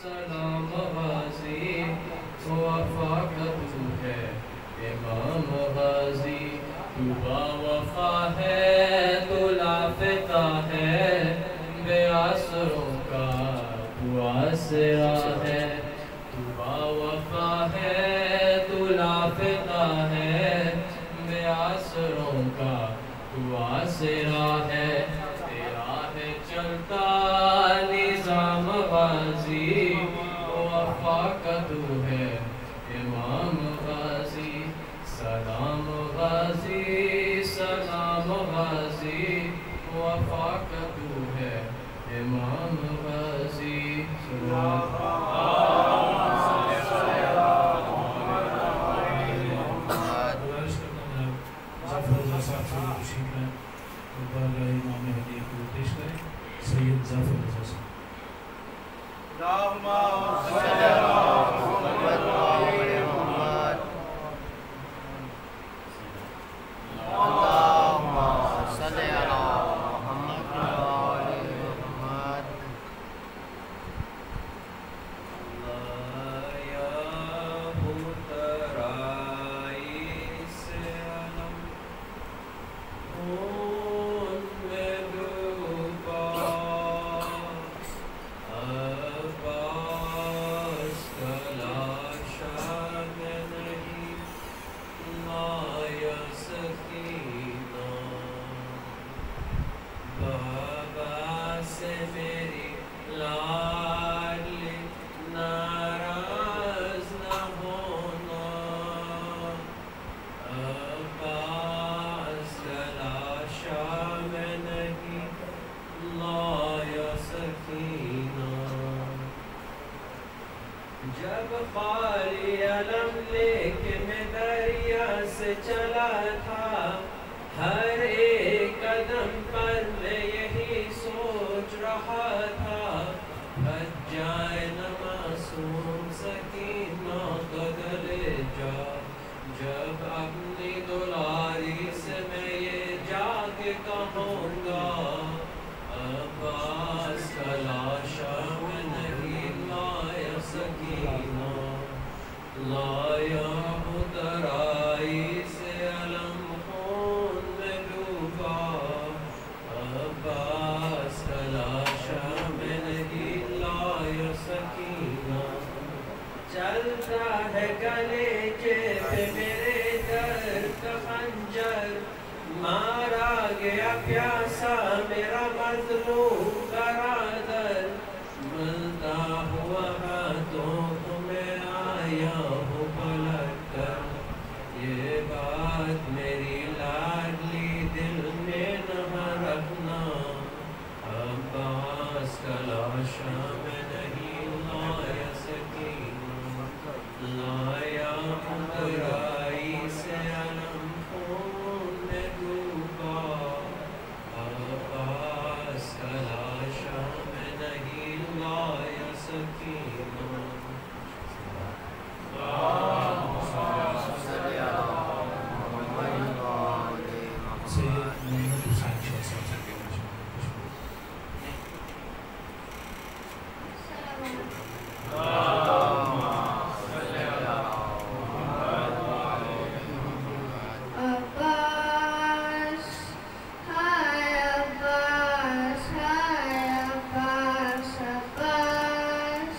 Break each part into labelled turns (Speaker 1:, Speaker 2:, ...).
Speaker 1: سلام غازی وفا کا تو ہے امام غازی تو با وفا ہے تو لافتہ ہے بے آسروں کا تو آسرا ہے تو با وفا ہے تو لافتہ ہے بے آسروں کا تو آسرا ہے تیرا ہے چلتا نظام غازی وفا کا تو ہے امام غازی سلام غازی سلام غازی وفا کا تو ہے امام غازی
Speaker 2: سید ظفر رضا صاحب
Speaker 1: جب خالی علم لے کے میں دریا سے چلا تھا ہر ایک قدم پر میں یہی سوچ رہا تھا بچ جائے نہ معصوم سکینہ قدر جا جب اپنی دلاری سے میں یہ جا کے کہوں گا عباس کا لاشا میں نہیں لایا سکینہ لایا اترائی سے علم خون میں ڈوبا عباس کا لاشا میں نہیں لایا سکینہ چلتا ہے گلے پہ میرے درد کا خنجر مارا گیا پیاسا میرا مظلوم برادر ملتا ہوا ہاتھوں کو میں آیا ہوں پلٹ کر یہ بات میری لاڈلی دل میں نہ رکھنا عباس کا لاشا میں نہیں لایا سکینہ لایا اترائی سے علم خون میں ڈوبا عباس کا لاشا میں نہیں لایا Sakina
Speaker 3: Abbas, hi Abbas, Abbas.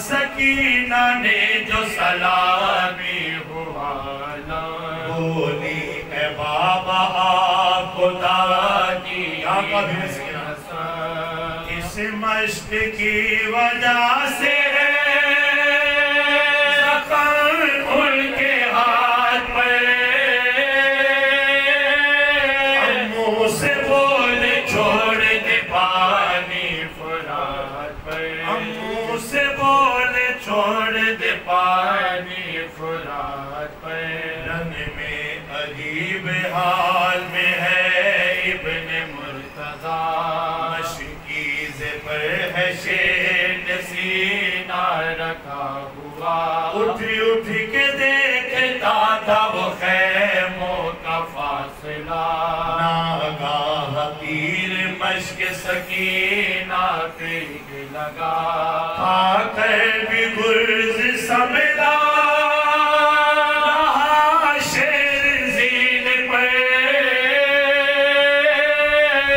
Speaker 4: Sakina نے جو سلامی ہوا خدا کی اس مشق کی وجہ سے زخم ان کے ہاتھ پر منہ سے بول چھوڑ دے پانی فرات پر منہ سے بول چھوڑ دے پانی فرات پر رن میں عجیب حال میں ہے ابن مرتضیٰ مشکیز پر ہے شیر سینہ رکھا ہوا اٹھ کے دیکھتا تھا وہ خیموں کا فاصلہ ناگاہ تیر مشک سکینہ پہ لگا کھا کر بھی گرز سمجھا رہا شیر زین پر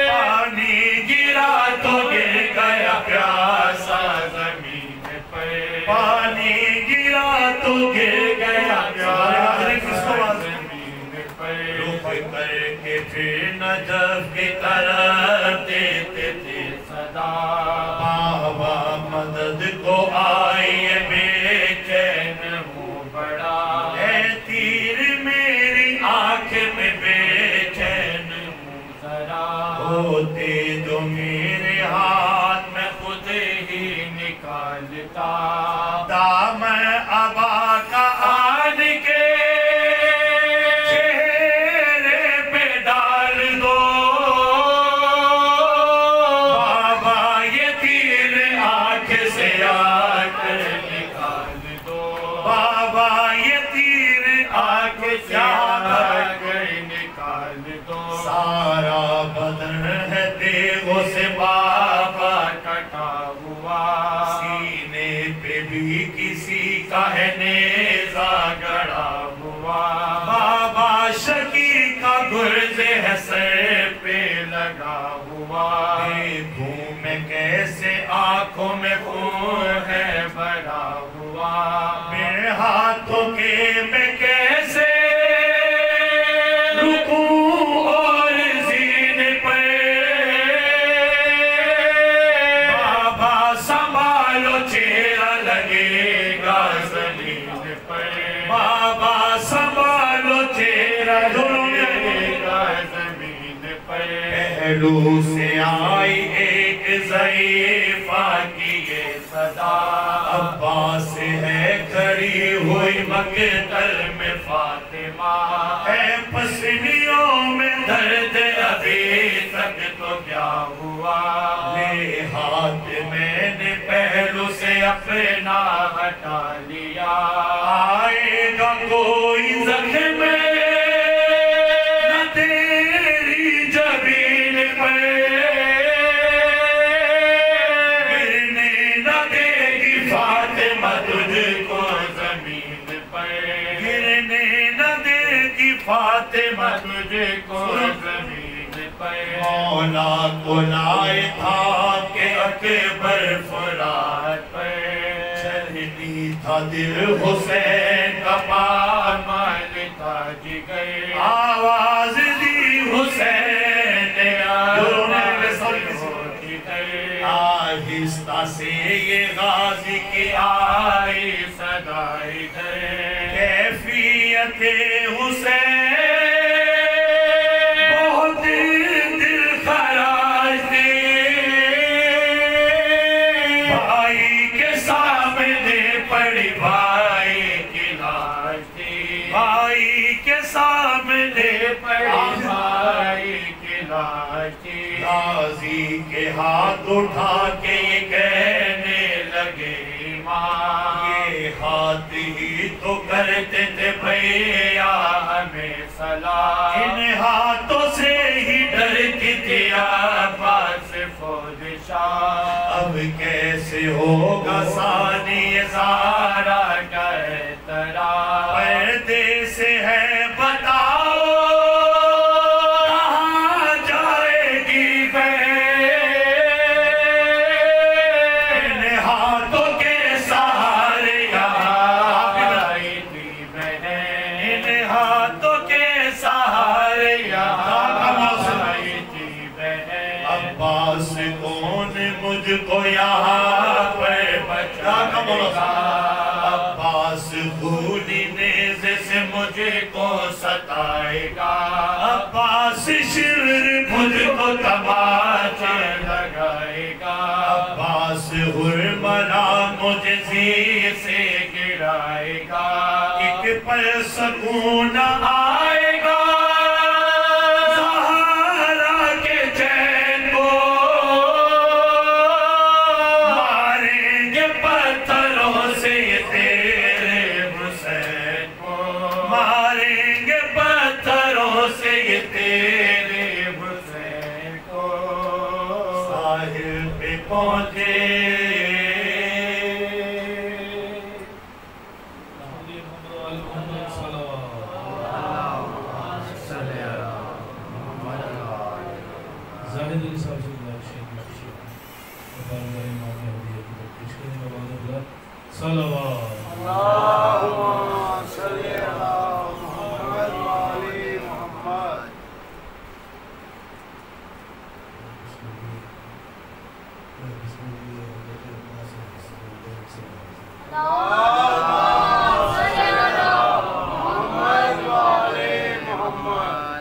Speaker 4: پانی گرا تو گر گیا پیاسا زمین پر پانی گرا تو گر گیا پیاسا زمین پر رخ کر کے پھر نجف کی طرف دیتے تھے صدا بابا مدد کو آئیے بے چین ہوں بڑا اے تیر میری آنکھ میں بے چین ہوں ذرا ہوتے جو میرے ہاتھ میں خود ہی نکالتا دامن ابا کا آن کے چہرے پہ ڈال دو بابا یہ تیر آنکھ سے آ کر نکال دو بابا یہ تیر آنکھ سے آ کر نکال دو سارا بدن ہے دیغوں سے بابا کٹا ہوا سینے پہ بھی کسی کا ہے نیزہ گڑا ہوا بابا شکی کا گرز ہے سر پہ لگا ہوا دیکھوں میں کیسے آنکھوں میں خون ہے بھرا ہوا میرے ہاتھوں کے میں کیسے رکوع اور زین پر بابا سنبھالو چہرہ لگے گا زمین پر بابا سنبھالو چہرہ لگے گا زمین پر پہلو سے آئی ایک ضعیفہ کی یہ صدا عباس ہے کھڑی ہوئی مقتل میں فاطمہ ہے پسلیوں میں درد ابھی تک تو کیا ہوا لے ہاتھ میں نے پہلو سے اپنا ہٹا لیا آئے گا کوئی زخم نہ تیری جبین پر گرنے نہ دے گی فاطمہ تجھ کو زمین پر گرنے نہ دے گی فاطمہ تجھ کو زمین پر مولا کو لائے تھا کہ اکبر فرات پر چلنی تھا دل حسین کا پامال تھا جگر آواز دی حسین نے آہستہ سے یہ غازی کی آئی صدا ادھر کیفیت حسین بہت دل خراش تھی بھائی کے سامنے پڑی بھائی کی لاش تھی بھائی کے سامنے پڑی بھائی کی لاش تھی غازی کے ہاتھ اٹھا کے یہ کہنے لگے ماں یہ ہاتھ ہی تو کرتے تھے بھیا ہمیں صلاح ان ہاتھوں سے ہی ڈرتی تھی عباس فوج شاہ اب کیسے ہوگا ثانی زارا کا اعتراف پردے سے ہے بتاؤ کہاں جائے گی بہن ان ہاتھوں کے سہارے یہاں آئی تھی بہن ان ہاتھوں کے سہارے یہاں آئی گا عباس خونی نیزے سے مجھے کو ستائے گا عباس شر مجھ کو تماچے لگائے گا عباس حرمنا مجھے زیر سے گرائے گا ایک پل سکون آئے گا زہرا کے چین کو ماریں گے پتھروں سے تیرے حسین کو ماریں گے پتھروں سے تیرے حسین کو ساحل پہ پہنچے
Speaker 2: زاہد علی صاحب سے گزارش ہے کہ بارگاہ امام مہدی کی تفتیش کریں گے آواز بلند صلوات
Speaker 5: اللہم صلی علی محمد و آل محمد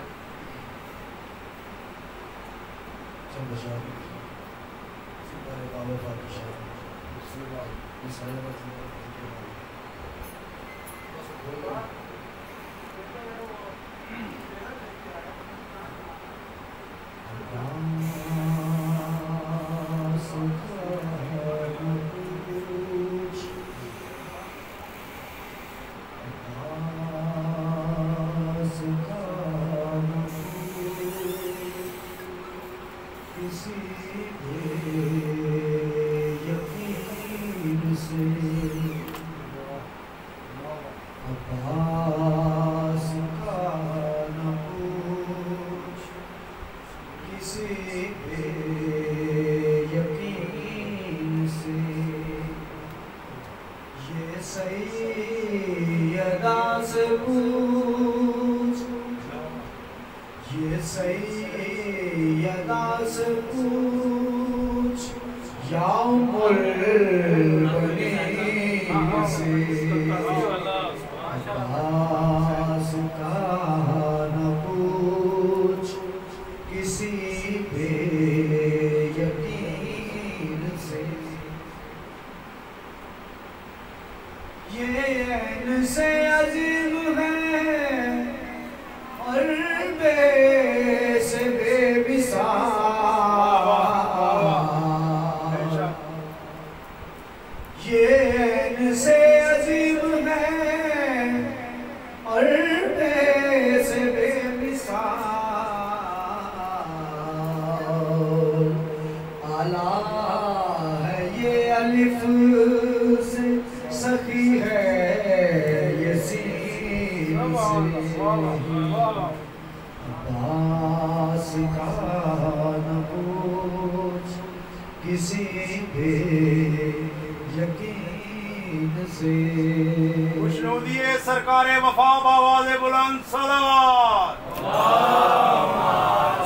Speaker 5: سرکار وفا باواز بلند صلوات اللہم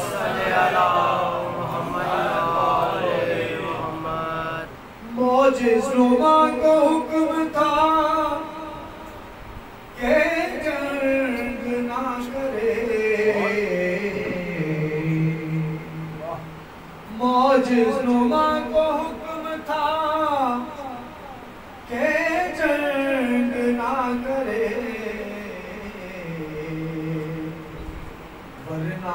Speaker 5: صلی علی محمد
Speaker 6: موجز نما کا حکم تھا کہ جنگ نہ کرے موجز نما کا حکم تھا کہ جنگ نہ کرے ورنہ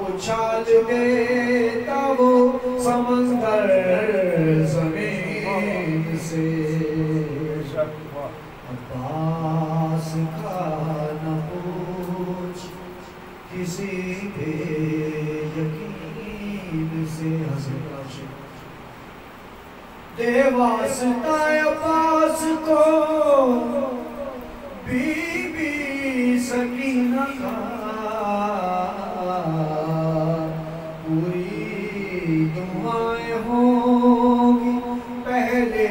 Speaker 6: اچھال دیتا وہ سمندر زمین سے عباس کا نہ پوچھ کسی بے یقین سے حضرت دے واسطہ عباس کو بی بی سکینہ کا پوری دعائیں ہوں گی پہلے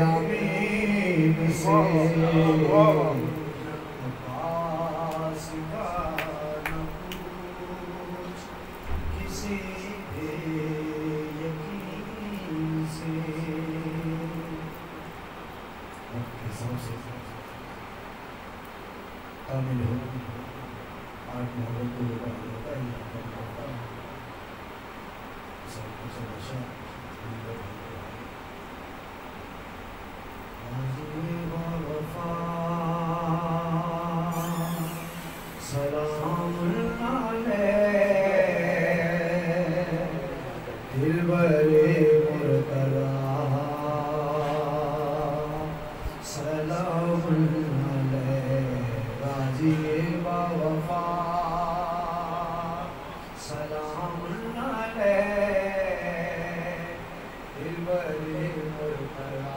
Speaker 6: آمین سے عباس کا نہ پوچھ کسی بے یقین سے
Speaker 2: حساب سے کامل ہو آج محبت کو لوگ ہوتا ہے سب کچھ نشہ وفا سلام دل برے مرتضی سلام راضی با وفا سلام دل برے مرتضی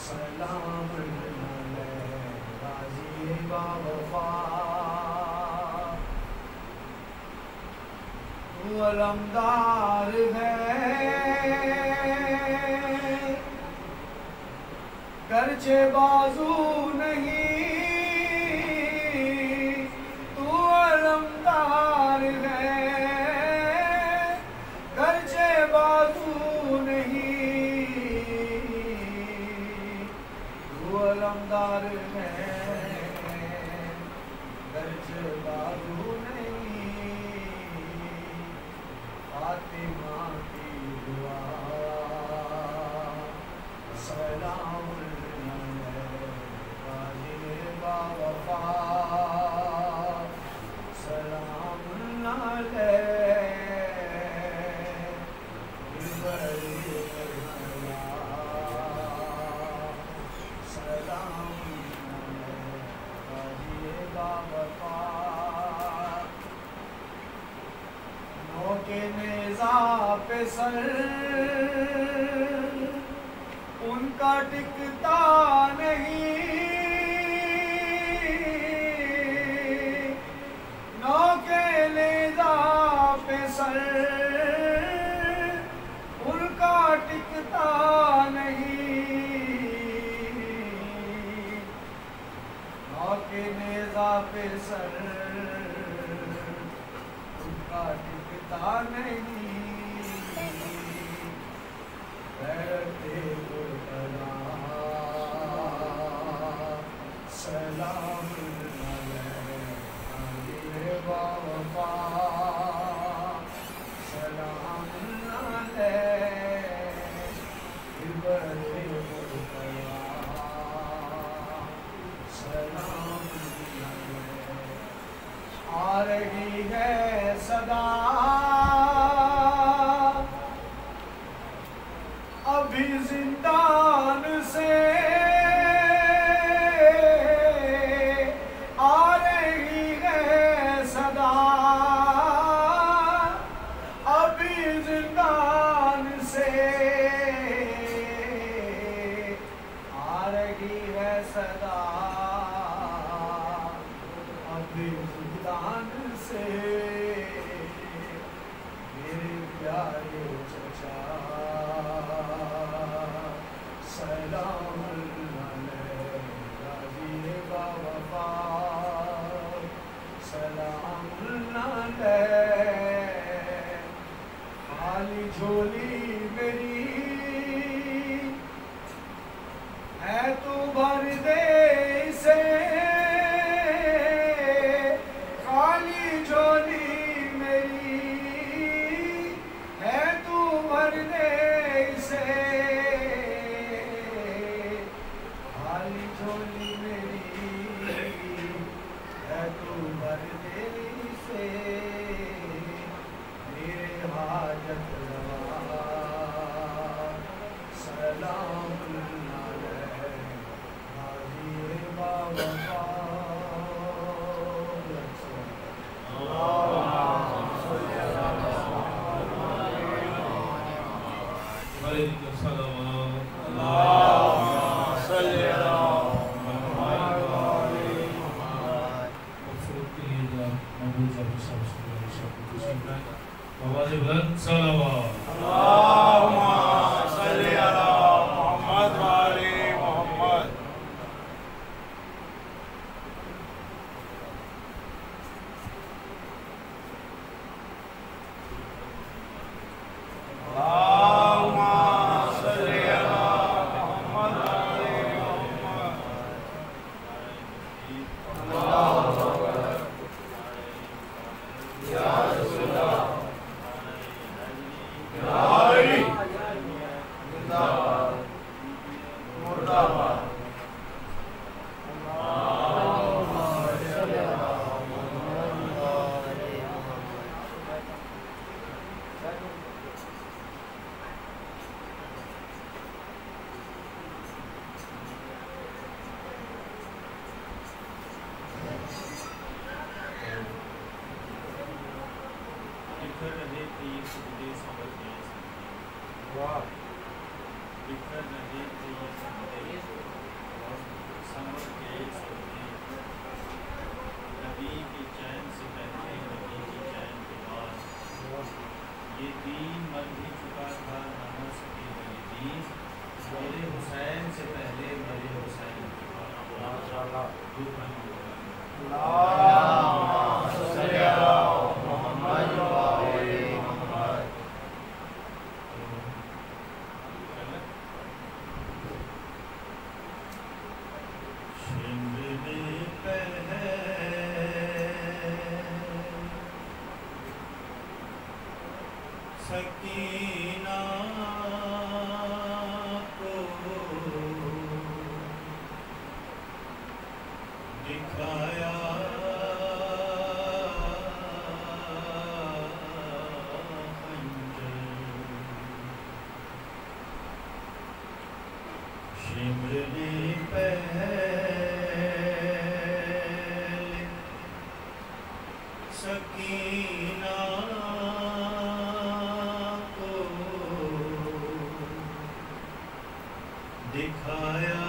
Speaker 2: سلام راضی با وفا تو علمدار ہے گرچہ بازو نہیں تو علمدار ہے گرچہ بازو نہیں تو علمدار ہے گرچہ بازو نہیں فاطمہ کی دعا سلام با وفا سلام سلام با وفا نو کے نیزہ پہ سر ان کا ٹکتا نہیں نو کے نیزہ پہ سر ان کا ٹکتا نہیں نو کے نیزہ پہ سر ان کا ٹکتا نہیں سلام با وفا سلام سلام آ رہی ہے صدا ابھی زندان سے آ رہی ہے صدا ابھی زندان سے آ رہی ہے صدا ابھی زندان سے میرے پیارے چچا سلام راضی با وفا سلام خالی جھولی میری ہے تو بھر دے اسے خالی جھولی میری ہے تو بھر دے اسے خالی جھولی میری ہے تو بھر دے اسے میرے حاجت روا سلام راضی با وفا آواز بلند صلوات
Speaker 5: اللہم صلی علی محمد و آل محمد اللہم صلی
Speaker 2: سکینہ کو دکھایا شمر نے پہلے سکینہ دکھایا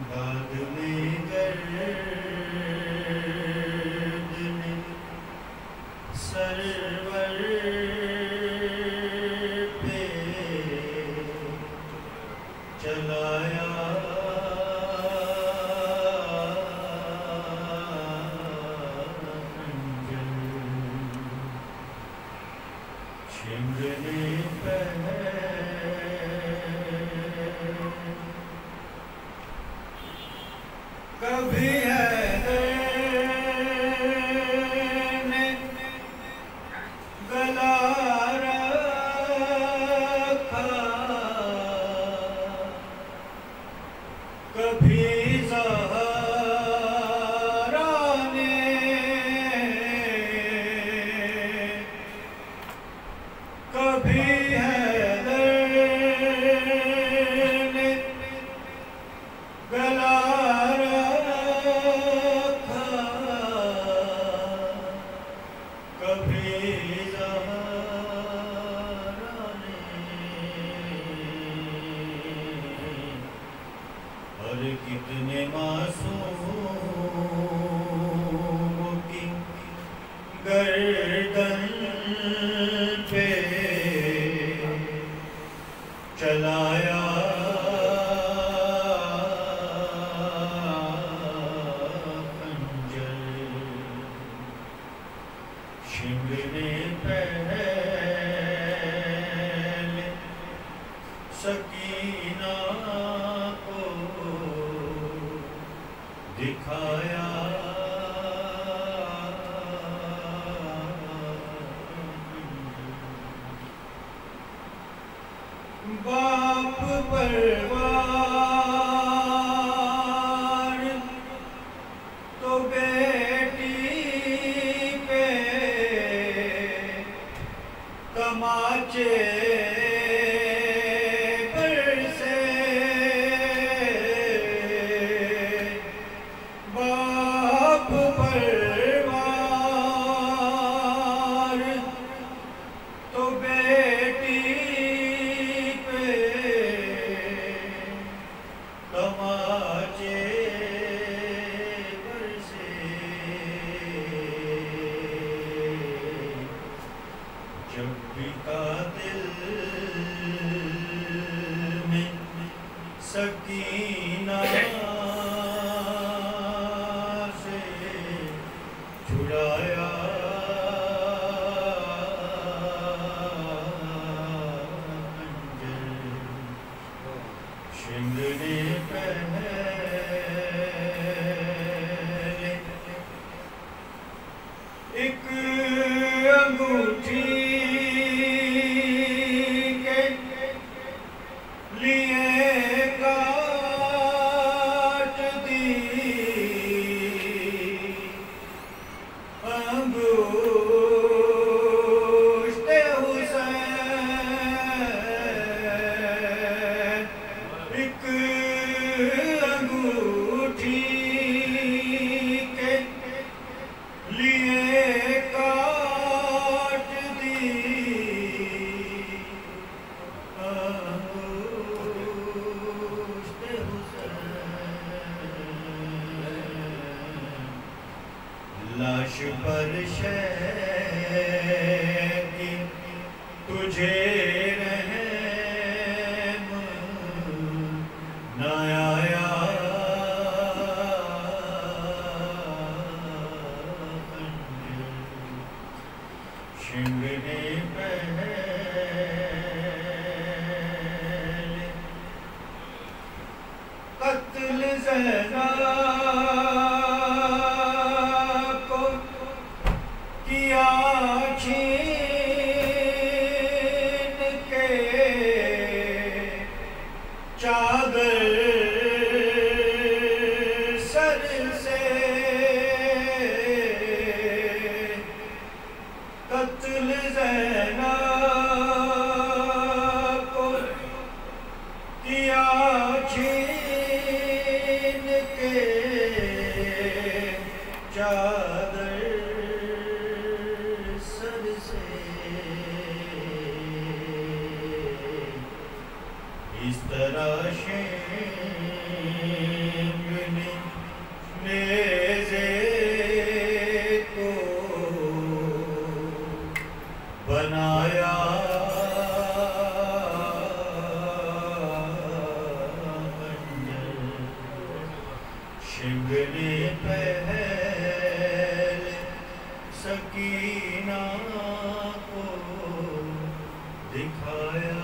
Speaker 2: بعد میں گرد نے سرور پہ چلایا کبھی نے گلا رکھا کبھی زہرا نے کبھی گلا رکھا کبھی زہرا نے اور کتنے معصوم کی گردن پہ چلایا سکینہ کو دکھایا باپ پروار تو بیٹی پہ تماچے سکینہ سے چھڑایا شمر نے پہلے
Speaker 6: ایک انگوٹھی کے لیے کاٹ دی انگوشت حسین، ایک انگوٹھی کے لیے کاٹ دی انگوشت حسین، لاش پر شیکی تجھے رحم نہ آیا، شنگنے پہلے قتل زینب کو کیا چھین کے چادر سر سے، قتل زینب کو کیا چھین کے چادر سر سے، اس طرح شیخ نے نیزے کو بنایا، شنگنے پہلے سکینہ کو دکھایا،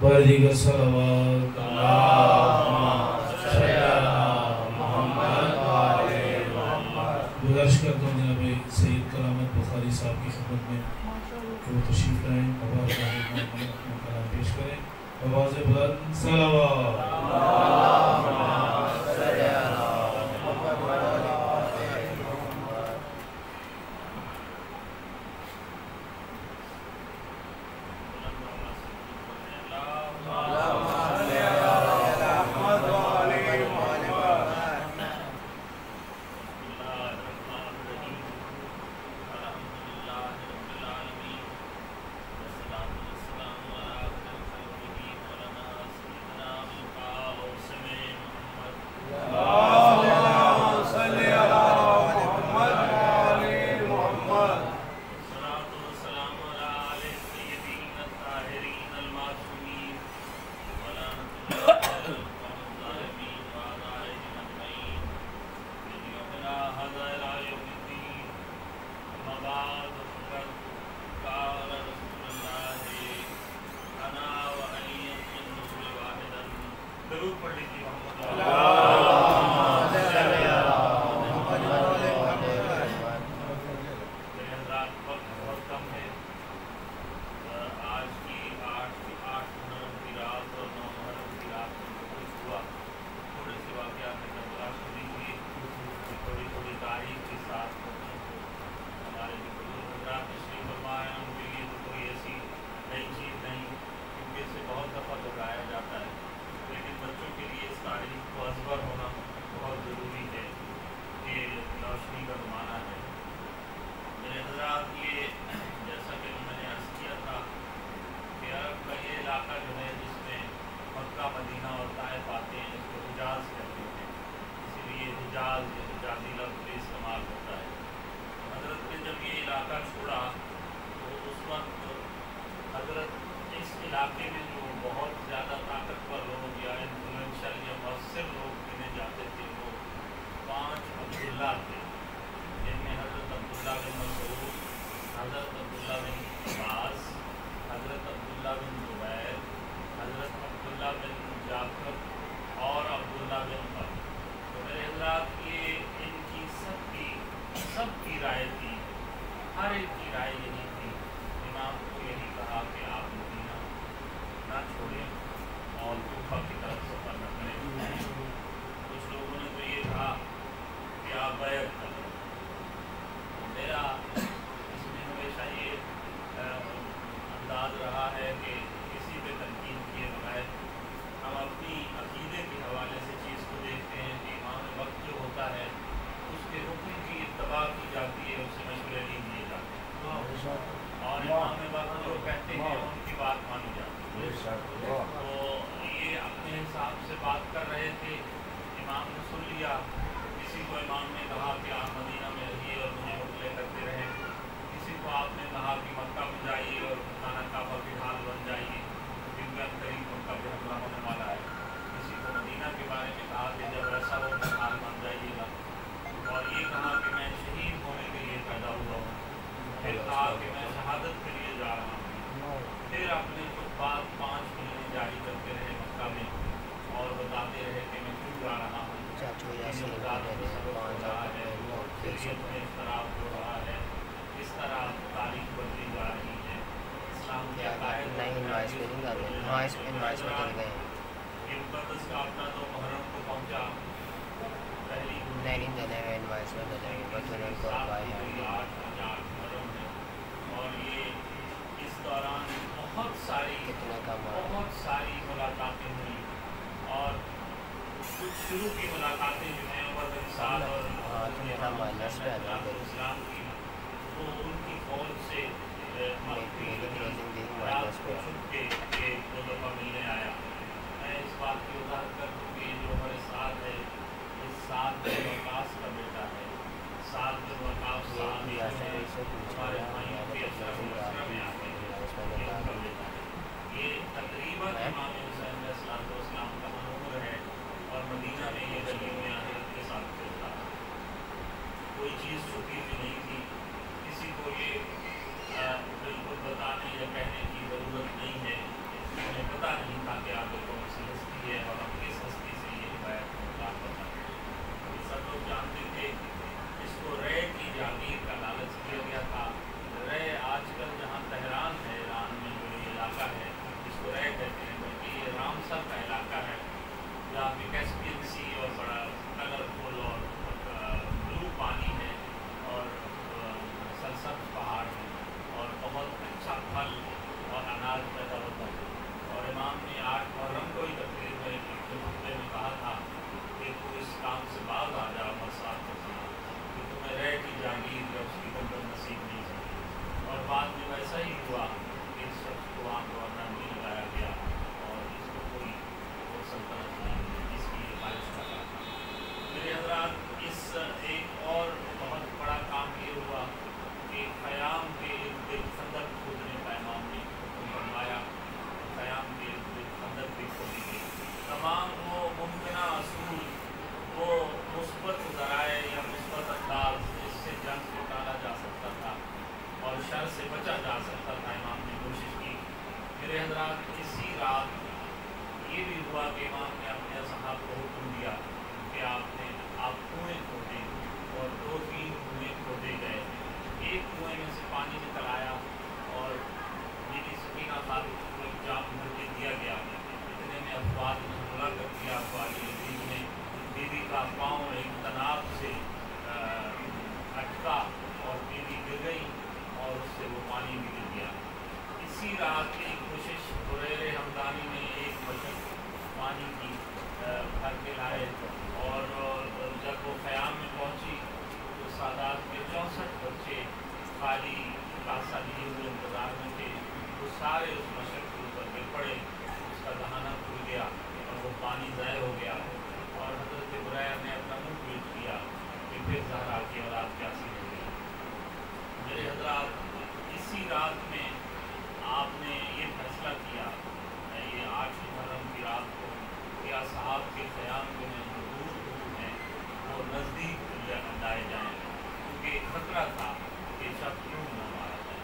Speaker 2: بار دیگر صلوات گزارش کرتا ہوں جناب سید کرامت بخاری صاحب کی خدمت میں کہ وہ تشریف لائیں، مبارک اپنا کلام پیش کریں، آواز بلند صلوات۔
Speaker 4: بہت دفعہ دہرایا جاتا ہے، لیکن بچوں کے لیے اس تاریخ کو
Speaker 7: عبداللہ بن عباس، حضرت عبداللہ بن زبیر، حضرت عبداللہ بن جعفر اور عبداللہ بن عمر. تو میرے حضرات یہ ان کی سب کی رائے تھی، ہر ایک کی رائے یہی تھی. امام کو یہی کہا کہ آپ مدینہ نہ چھوڑیں اور کوفہ کی طرف سفر نہ کریں. کچھ لوگوں نے تو یہ کہا کہ آپ بیعت کریں. میرا اس میں ہمیشہ یہ انداز رہا ہے کہ کسی پہ تنقید کیے بغیر ہم اپنی عقیدے کے حوالے سے چیز کو دیکھتے ہیں کہ امام وقت جو ہوتا ہے اس کے حکم کی اتباع کی جاتی ہے، اس سے مشورے نہیں دیے جاتے اور امام وقت جو کہتے ہیں ان کی بات مانی جاتی ہے. تو یہ اپنے حساب سے بات کر رہے تھے، امام نے سن لیا. کسی کو امام نے کہا کہ آپ مدینہ میں رہیے اور مجھے مطلع کرتے رہیں، کسی کو آپ نے کہا کہ مکہ میں جائیے اور خانہ کعبہ کے حال بن جائیے کیونکہ اب قریب مکہ پہ حملہ ہونے والا ہے. کسی کو مدینہ کے بارے میں کہا کہ جب ایسا ہو تو حال بن جائیے گا. اور یہ کہا کہ میں شہید ہونے کے لیے پیدا ہوا ہوں. پھر کہا کہ میں شہادت کے لیے جا رہا ہوں. پھر اپنے بات 5 مہینے جاری کرتے رہے مکہ میں اور بتاتے رہے کہ میں کیوں جا رہا ہوں، اختلاف ہو رہا ہے، اس طرح تاریخ بدلی جا رہی ہے. اسلام کے عقائد یہ مقدس قافلہ تو محرم کو پہنچا، پہلی 8 محرم ہے. اور یہ اس دوران بہت ساری ملاقاتیں ہوئی اور کچھ شروع کی ملاقاتیں جو ہیں عمر بن سعد اور اسلام کی، وہ ان کی فوج سے رات کو چھپ کے ایک دو دفعہ ملنے آیا. میں اس بات کی وضاحت کر دوں کہ جو ہمارے ساتھ ہے اس سعد بن وقاص کا بیٹا ہے. سعد بن وقاص صحابی ہے، ہمارے بھائیوں کے اشرف میں آتے ہیں، ان کا بیٹا ہے. یہ تقریباً امام حسین علیہ السلام کا عمر ہے اور مدینہ میں یہ گلی میں حضرت کے ساتھ چلتا ہے. کوئی چیز چھپی ہوئی نہیں تھی. کسی کو یہ بالکل بتانے یا کہنے کی ضرورت نہیں ہے. انہیں پتہ نہیں تھا کہ آپ کون سی ہستی ہے اور ہم کس ہستی سے یہ بیعت مطلق کرنا ہے. یہ سب لوگ جانتے تھے. اس کو رے کی جاگیر کا لالچ دیا گیا تھا. رے آج کل جہاں تہران ہے، ایران میں جو یہ علاقہ ہے اس کو رے کہتے ہیں، بلکہ یہ رامسر کا علاقہ ہے جہاں پہ کیسپین سی اور بڑا کلرفل اور بلو پانی ہے اور سرسبز پہاڑ ہے اور بہت اچھا پھل اور اناج پیدا ہوتا ہے. اور امام نے 8 محرم کو ہی تقریر میں خطبے میں کہا تھا کہ تو اس کام سے باز آ جا برسات کے ساتھ کہ تمہیں رے کی جاگیر یا اس کی گردن نصیب نہیں سکتی. اور بعد میں ویسا ہی ہوا کہ اس شخص کو وہاں گورنر نہیں لگایا گیا اور اس کو کوئی سلطنت نہیں ملی جس کی یہ خواہش کر رہا تھا. میرے حضرات اس ایک اور بہت بڑا کام یہ ہوا کہ خیام کے ارد خندق کھودنے کا امام نے حکم فرمایا. خیام کے ارد خندق بھی کھودی گئی. تمام وہ ممکنہ اصول، وہ مثبت ذرائع یا مثبت انداز جس سے جنگ کو ٹالا جا سکتا تھا اور شر سے بچا جا سکتا تھا، امام نے کوشش کی. میرے حضرات اسی رات یہ بھی ہوا کہ امام نے اپنے اصحاب کو حکم دیا کہ آپ کنویں کھودیں اور 2-3 کنویں کھودے گئے. ایک کنویں میں سے پانی نکل آیا اور میری سکینہ خاتون کو ایک جام بھر کے دیا گیا. اتنے میں افواد نے حملہ کر دیا. افواد یزید نے بیوی کا پاؤں ایک تناب سے اٹکا اور بیوی گر گئی اور اس سے وہ پانی بھی گر گیا. اسی رات کی کوشش حریر حمدانی نے ایک بشک پانی کی بھر کے لائے اور جب وہ خیام میں پہنچی تو سادات کے 64 بچے خالی کاسا لیے ہوئے انتظار میں تھے. وہ سارے اس مشق کے اوپر گر پڑے. اس کا دہانہ کھل گیا اور وہ پانی ضائع ہو گیا. اور حضرت بریر نے اپنا منہ پیٹ کیا کہ پھر زہرا کی اولاد پیاسی ہو گئی. میرے حضرات اسی رات میں آپ نے یہ فیصلہ کیا، یہ 8 محرم کی رات کو، کہ اصحاب کے قیام جو ہیں جو دور ہیں وہ نزدیک لائے جائیں کیونکہ خطرہ تھا کہ شب کیوں نہ مارا جائے.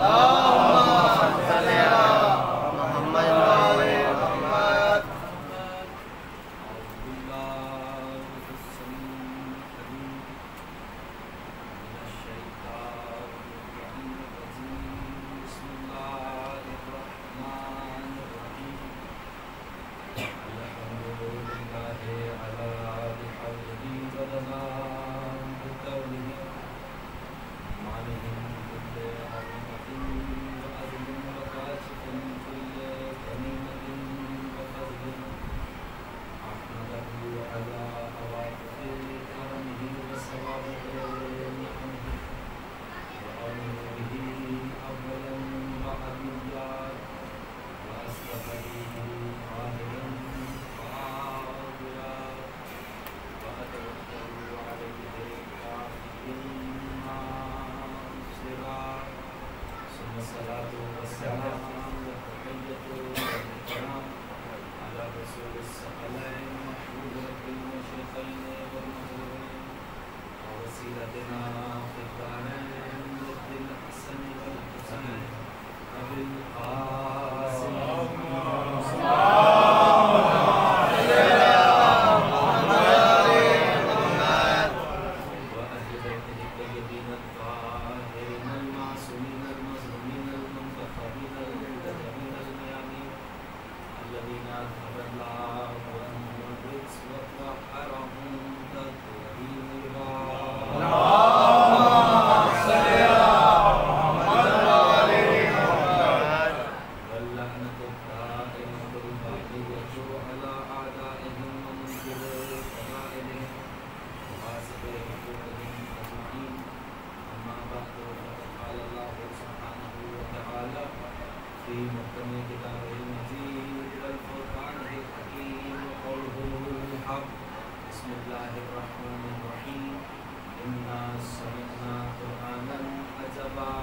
Speaker 3: Allahumma salli ala
Speaker 1: الذين أذهب الله عنهم الرجس وطهرهم تطهيرا. واللعنة الدائمة الباقية على أعدائهم ومنكر قبائلهم وفاسق حقوقهم أجمعين. أما بعد فقد قال الله سبحانه وتعالى في محكم كتابه المجيد والفرقانه الحكيم وقوله الحق. بسم الله الرحمن الرحيم. إنا سمعنا قرآنا عجبا.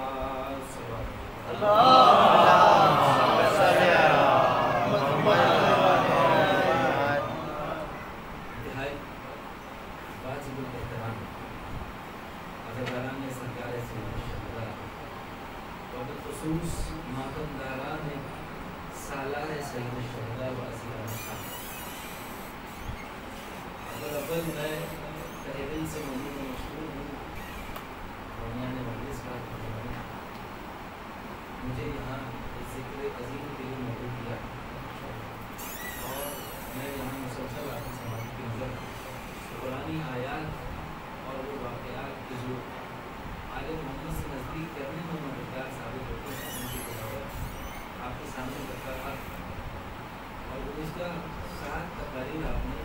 Speaker 1: انتہائی واجب الاحترام عزاداران سرکار سید شہداء و بالخصوص ماتمداران سالار سید شہداء و اسیران شاہ. اول میں تہہ دل سے ممنون و مشکور ہوں بانیان مجلس کا مجھے یہاں ذکر عظیم کے لیے موجود کیا اور میں یہاں مسلسل آپ کی سماعت کی نظر قرآنی آیات اور وہ واقعات کے جو آل محمد سے نزدیک کرنے میں مددگار ثابت ہوتے ہیں ان کی بغاوت آپ کے سامنے رکھا تھا. اور گزشتہ 7 تقاریر آپ نے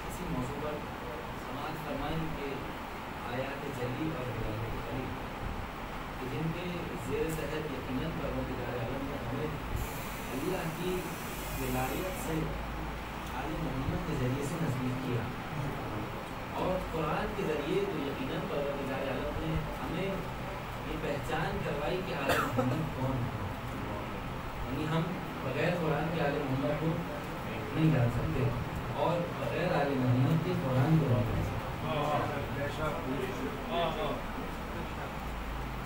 Speaker 1: اسی موضوع پر سماعت فرمائی کہ آیات جلی اور ہدایت علی کہ جن کے زیر تحت یقیناً پروردگار عالم نے ہمیں اللہ کی ولایت سے آل محمد کے ذریعے سے نزدیک کیا اور قرآن کے ذریعے جو یقیناً پروردگار عالم نے ہمیں یہ پہچان کروائی کہ آل محمد کون ہے. یعنی ہم بغیر قرآن کے آل محمد کو نہیں جان سکتے اور بغیر آل محمد کے قرآن کو نہیں جان سکتے.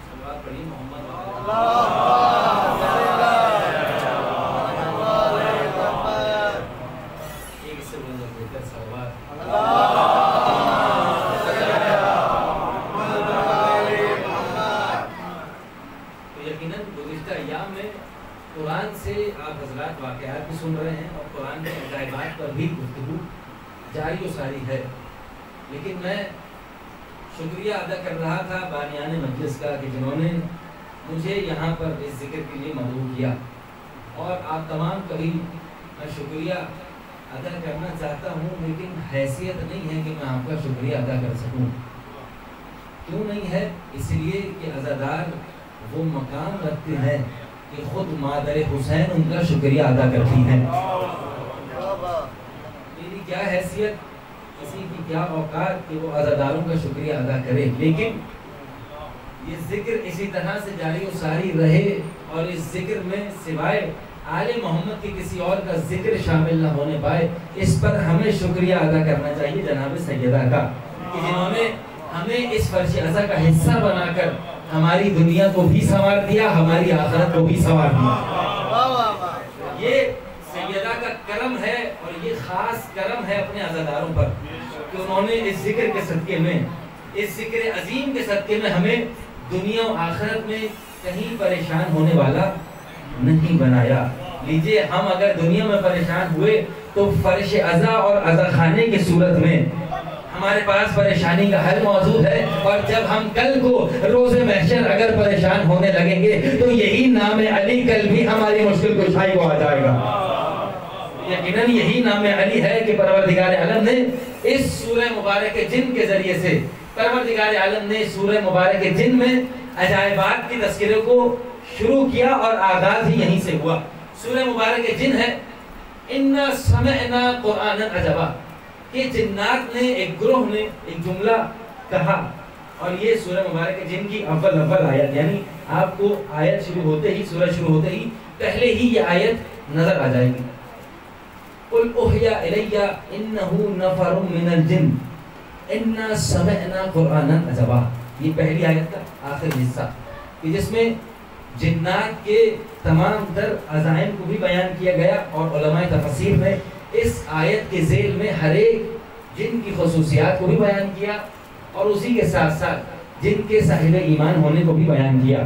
Speaker 1: صلوات پڑھیے محمد ایک سے بلند بہتر صلوات. تو یقیناً گزشتہ ایام میں قرآن سے آپ حضرات واقعات بھی سن رہے ہیں اور قرآن کے عجائبات پر بھی گفتگو جاری و ساری ہے. لیکن میں شکریہ ادا کر رہا تھا بانیان مجلس کا کہ جنہوں نے مجھے یہاں پر اس ذکر کے لیے مدعو کیا اور آپ تمام کبھی میں شکریہ ادا کرنا چاہتا ہوں لیکن حیثیت نہیں ہے کہ میں آپ کا شکریہ ادا کر سکوں. کیوں نہیں ہے؟ اس لیے کہ عزادار وہ مقام رکھتے ہیں کہ خود مادر حسین ان کا شکریہ ادا کرتی ہیں. میری کیا حیثیت، کسی کی کیا اوقات کہ وہ عزاداروں کا شکریہ ادا کرے. لیکن یہ ذکر اسی طرح سے جاری و ساری رہے اور اس ذکر میں سوائے آل محمد کے کسی اور کا ذکر شامل نہ ہونے پائے. اس پر ہمیں شکریہ ادا کرنا چاہیے جناب سیدہ کا کہ جنہوں نے ہمیں اس فرش ازا کا حصہ بنا کر ہماری دنیا کو بھی سنوار دیا، ہماری آخرت کو بھی سنوار دیا. یہ سیدہ کا کرم ہے اور یہ خاص کرم ہے اپنے عزاداروں پر کہ انہوں نے اس ذکر کے صدقے میں، اس ذکر عظیم کے صدقے میں ہمیں دنیا و آخرت میں کہیں پریشان ہونے والا نہیں بنایا. لیجئے ہم اگر دنیا میں پریشان ہوئے تو فرش ازا اور ازا خانے کی صورت میں ہمارے پاس پریشانی کا حل موجود ہے. اور جب ہم کل کو روز محشر اگر پریشان ہونے لگیں گے تو یہی نام علی کل بھی ہماری مشکل کشائی کو آ جائے گا. یقیناً یہی نام علی ہے کہ پروردگار عالم نے اس سورہ مبارک جن کے ذریعے سے پروردگار عالم نے سورہ مبارک جن میں عجائبات کی تذکرے کو شروع کیا اور آغاز ہی یہیں سے ہوا. سورہ مبارک جن ہے اِنَّا سَمِعْنَا قُرْآنًا عَجَبًا کہ جنات نے ایک گروہ نے ایک جملہ کہا اور یہ سورہ مبارک جن کی اول آیت یعنی آپ کو آیت شروع ہوتے ہی سورہ شروع ہوتے ہی پہلے ہی یہ آیت نظر آ جائے گی. قُلْ أُوحِيَ إِلَيَّ إِنَّهُ نَفَرٌ مِّنَ الْجِنِّ إِنَّا سَمِعْنَا قُرْآنًا عَجَبًا. یہ پہلی آیت کا آخر حصہ کہ جس میں جنات کے تمام تر عزائم کو بھی بیان کیا گیا اور علماء تفسیر میں اس آیت کے ذیل میں ہر ایک جن کی خصوصیات کو بھی بیان کیا اور اسی کے ساتھ ساتھ جن کے صاحب ایمان ہونے کو بھی بیان کیا.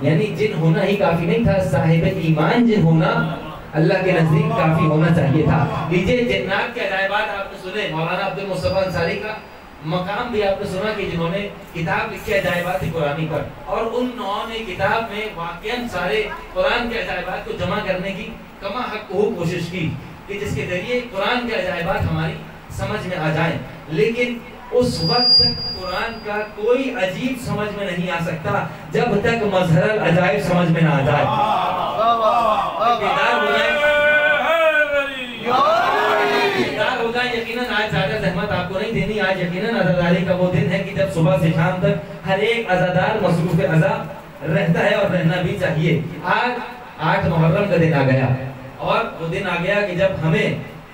Speaker 1: یعنی جن ہونا ہی کافی نہیں تھا، صاحب ایمان جن ہونا اللہ کے نزدیک کافی ہونا چاہیے تھا۔ لیجئے جنات کے عجائبات آپ نے سنے، مولانا عبد المصطفیٰ انصاری کا مقام بھی آپ نے سنا کہ جنہوں نے کتاب لکھی عجائبات قرآنی پر، اور انہوں نے کتاب میں واقعاً سارے قرآن کے عجائبات کو جمع کرنے کی کما حق کوشش کی کہ جس کے ذریعے قرآن کے عجائبات ہماری سمجھ میں آ جائیں، لیکن اس وقت تک قرآن کا کوئی عجیب سمجھ میں نہیں آ سکتا جب تک مظہر العجائب سمجھ میں نہ آ جائے۔ بیدار ہو جائے یقیناً آج زیادہ زحمت آپ کو نہیں دینی، آج یقیناً عزاداری کا وہ دن ہے کہ جب صبح سے شام تک ہر ایک عزادار مصروف عزا رہتا ہے اور رہنا بھی چاہیے۔ آج 8 محرم کا دن آ گیا، اور وہ دن آ گیا کہ جب ہمیں